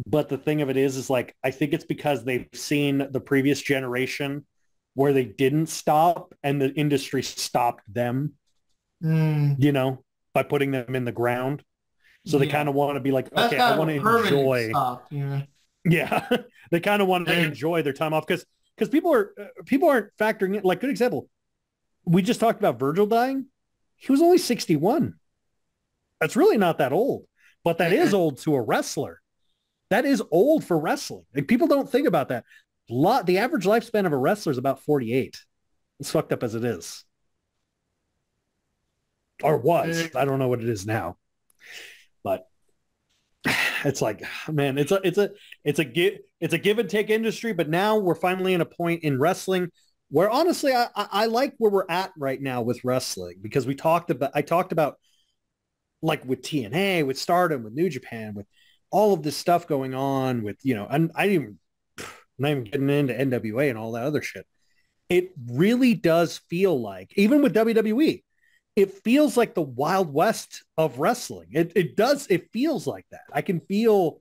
But the thing of it is like, I think it's because they've seen the previous generation where they didn't stop and the industry stopped them, you know, by putting them in the ground. So they kind of want to be like, okay, I want to enjoy. Yeah. They kind of want to enjoy their time off because people aren't factoring in. Like, good example. We just talked about Virgil dying. He was only 61. That's really not that old, but that is old to a wrestler. That is old for wrestling. Like, people don't think about that. The average lifespan of a wrestler is about 48. It's fucked up as it is. Or was. I don't know what it is now. But it's like, man, it's a give and take industry, but now we're finally in a point in wrestling where honestly I like where we're at right now with wrestling, because I talked about like with TNA, with Stardom, with New Japan, with all of this stuff going on with, you know, and I'm not even getting into NWA and all that other shit. It really does feel like, even with WWE, it feels like the Wild West of wrestling. It feels like that. I can feel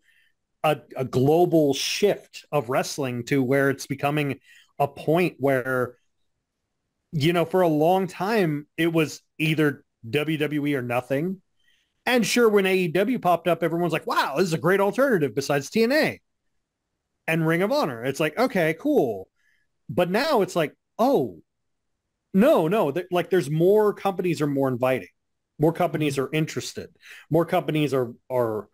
a global shift of wrestling to where it's becoming a point where, you know, for a long time, it was either WWE or nothing. And sure, when AEW popped up, everyone's like, wow, this is a great alternative besides TNA and Ring of Honor. It's like, okay, cool. But now it's like, oh, no, like there's more companies are more inviting. More companies are interested. More companies are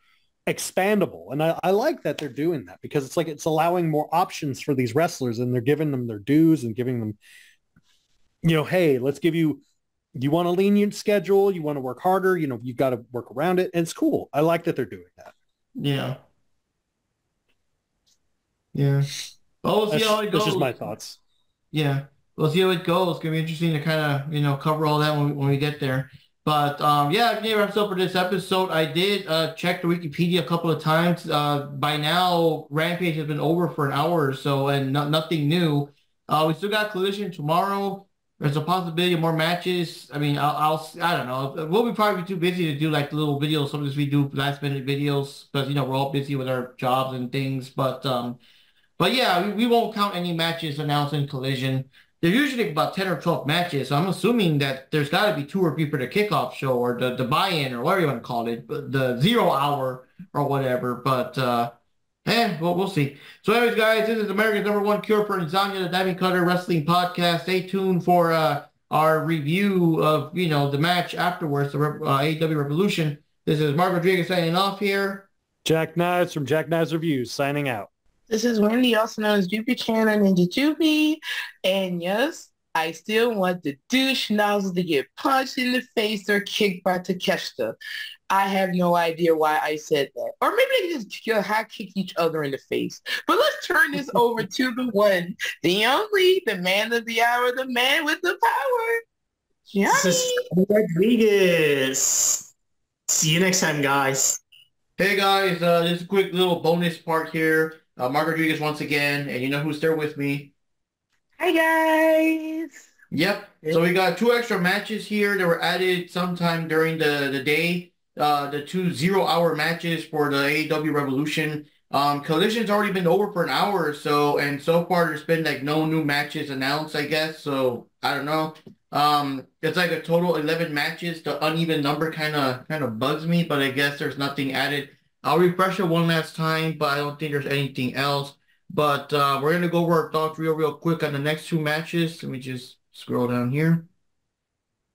expandable. And I like that they're doing that, because it's like, it's allowing more options for these wrestlers, and they're giving them their dues and giving them, you know, hey, let's give you, want a lenient schedule, you want to work harder, you know, you've got to work around it. And it's cool. I like that they're doing that. Yeah. Yeah. Well, we'll see how it That's just goes. my thoughts. Yeah. We'll see how it goes. It's gonna be interesting to kind of, cover all that when we get there. But yeah, I think wraps up for this episode. I did check the Wikipedia a couple of times. By now, Rampage has been over for an hour or so, and nothing new. We still got Collision tomorrow. There's a possibility of more matches. I mean, I don't know. We'll be probably too busy to do like the little videos. Sometimes we do last minute videos because we're all busy with our jobs and things. But yeah, we won't count any matches announced in Collision. There's usually about 10 or 12 matches, so I'm assuming that there's got to be 2 or 3 for the kickoff show or the buy-in or whatever you want to call it, the 0 hour or whatever. But well, we'll see. So anyways, guys, this is America's #1 cure for insomnia, the Diamond Cutter Wrestling Podcast. Stay tuned for our review of, the match afterwards, the AEW Revolution. This is Mark Rodriguez signing off here. Jack Knives from Jack Knives Reviews signing out. This is Wendy, also known as Jupi Channel Ninja Jupi. And yes, I still want the douche nozzle to get punched in the face or kicked by Takeshita. I have no idea why I said that. Or maybe they just high kick each other in the face. But let's turn this over to the one, the only, the man of the hour, the man with the power, Johnny. This is Rodriguez. See you next time, guys. Hey guys, just a quick little bonus part here. Mark Rodriguez once again, and you know who's there with me? Hi guys. Yep. So we got 2 extra matches here that were added sometime during the day. The 2 0-hour matches for the AEW Revolution. Collision's already been over for an hour or so, and so far there's been like no new matches announced, I guess. So I don't know. It's like a total 11 matches. The uneven number kind of bugs me, but I guess there's nothing added. I'll refresh it one last time, but I don't think there's anything else. But we're going to go over our thoughts real quick on the next 2 matches. Let me just scroll down here.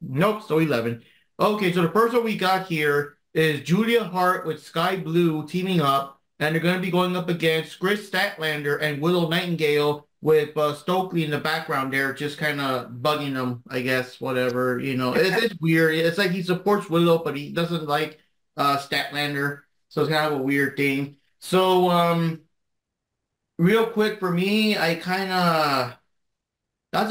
Nope, so 11. Okay, so the first one we got here is Julia Hart with Sky Blue teaming up, and they're going to be going up against Chris Statlander and Willow Nightingale with Stokely in the background there, just kind of bugging them, I guess, whatever. It's weird. It's like he supports Willow, but he doesn't like Statlander. So it's kind of a weird thing. So, real quick for me, that's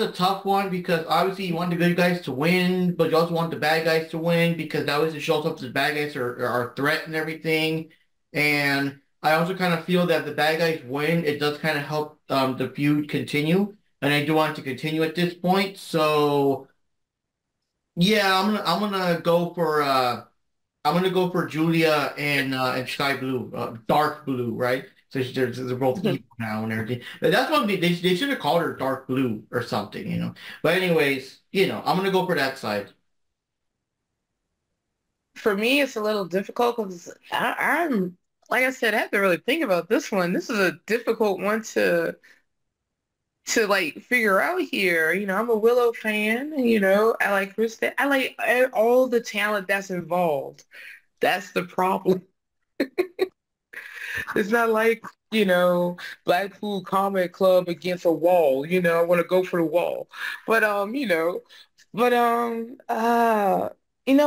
a tough one because obviously you want the good guys to win, but you also want the bad guys to win because that always shows up that the bad guys are a threat and everything. And I also kind of feel that if the bad guys win, it does kind of help the feud continue. And I do want it to continue at this point. So, yeah, I'm gonna go for Julia and Sky Blue, Dark Blue, right? So they're both evil now and everything. But that's what they should have called her Dark Blue or something. But anyways, I'm gonna go for that side. For me, it's a little difficult because I'm, like I said, I have to really think about this one. This is a difficult one to like figure out here. I'm a Willow fan, I like Krista. I like all the talent that's involved. That's the problem. It's not like, Blackpool Comic Club against a wall. I want to go for the wall. But you know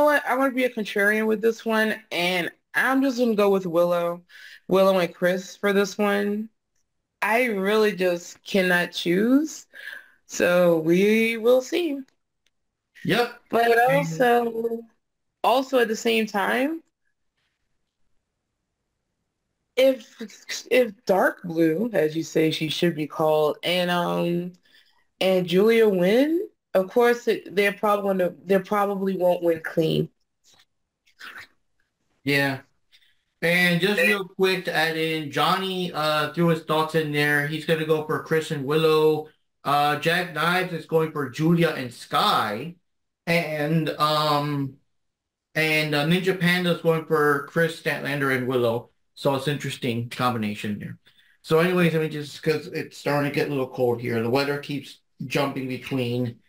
what? I want to be a contrarian with this one, and I'm just gonna go with Willow and Chris for this one. I really just cannot choose. So we will see. Yep. But also at the same time, if Dark Blue, as you say she should be called, and Julia win, of course they probably won't win clean. Yeah. And just real quick to add in, Johnny threw his thoughts in there. He's going to go for Chris and Willow. Jack Knives is going for Julia and Sky. And Ninja Panda is going for Chris Statlander and Willow. So it's an interesting combination there. So anyways, just because it's starting to get a little cold here. The weather keeps jumping between,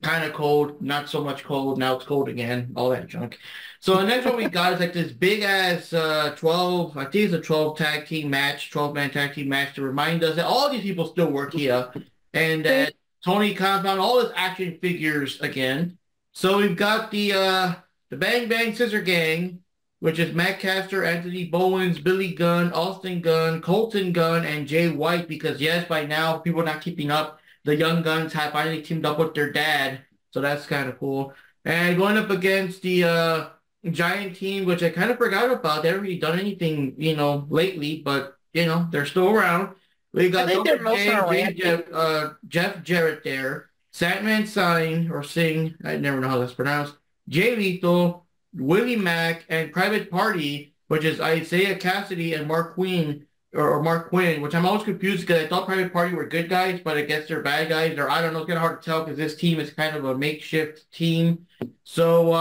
kind of cold, not so much cold, now it's cold again, all that junk. So the next one we got is like this big ass 12, I think it's a 12 tag team match, 12-man tag team match to remind us that all these people still work here and that Tony compound all his action figures again. So we've got the Bang Bang Scissor Gang which is Matt Caster, Anthony Bowens, Billy Gunn, Austin Gunn, Colton Gunn, and Jay White, because yes, by now, people are not keeping up. The Young Guns have finally teamed up with their dad, so that's kind of cool. And going up against the Giant team, which I kind of forgot about. They haven't really done anything, lately, but, they're still around. We got Jeff Jarrett there, Satman Sign, or Singh, I never know how that's pronounced, Jay Lethal, Willie Mack, and Private Party, which is Isaiah Cassidy and Mark Quinn, or Mark Quinn, which I'm always confused because I thought Private Party were good guys, but I guess they're bad guys, or I don't know, it's kind of hard to tell because this team is kind of a makeshift team. So,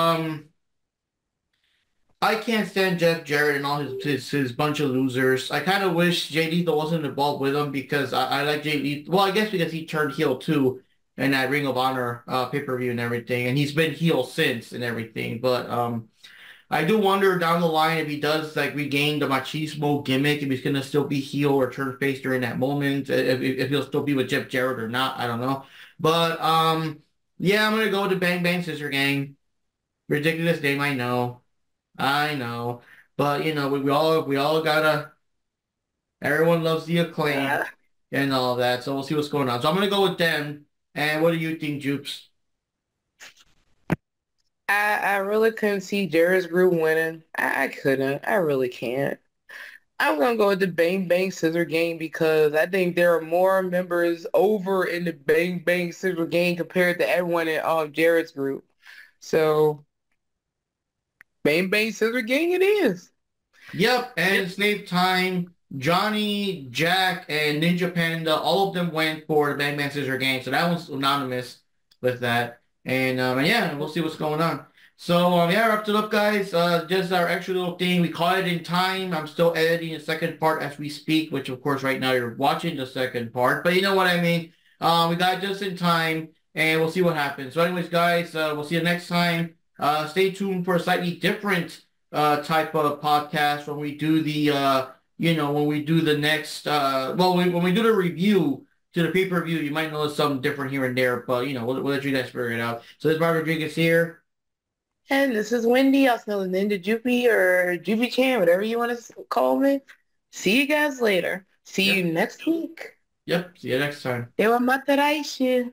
I can't stand Jeff Jarrett and all his bunch of losers. I kind of wish Jay Lethal wasn't involved with him because I like Jay Lethal. Well, I guess because he turned heel too in that Ring of Honor pay-per-view and everything, and he's been heel since and everything. But I do wonder down the line if he does like regain the machismo gimmick, if he's gonna still be heel or turn face during that moment, if he'll still be with Jeff Jarrett or not. I don't know. But yeah, I'm gonna go with the Bang Bang Scissor Gang. Ridiculous name, I know. I know, but we all gotta. Everyone loves the Acclaim and all that, so we'll see what's going on. So I'm gonna go with them. And what do you think, Jupes? I really couldn't see Jarrett's group winning. I couldn't. I really can't. I'm gonna go with the Bang Bang Scissor Gang because I think there are more members over in the Bang Bang Scissor Gang compared to everyone in Jarrett's group. So Bang Bang Scissor Gang it is. Yep, and at the same time, Johnny, Jack, and Ninja Panda, all of them went for the Bang Bang Scissor Gang, so that was anonymous with that. And yeah, we'll see what's going on. So yeah, wrapped it up, guys. Just our extra little thing. We caught it in time. I'm still editing the second part as we speak, which of course right now you're watching the second part, but you know what I mean. We got it just in time, and we'll see what happens. So anyways, guys, we'll see you next time. Stay tuned for a slightly different type of podcast when we do the when we do the next when we do the review to the pay-per-view, you might notice something different here and there, but we'll let you guys figure it out. So this is Bob Rodriguez here. And this is Wendy, also known as Ninja Jupi or Jupi Chan, whatever you want to call me. See you guys later. See you next week. Yep, see you next time. Dewa Mataraishu.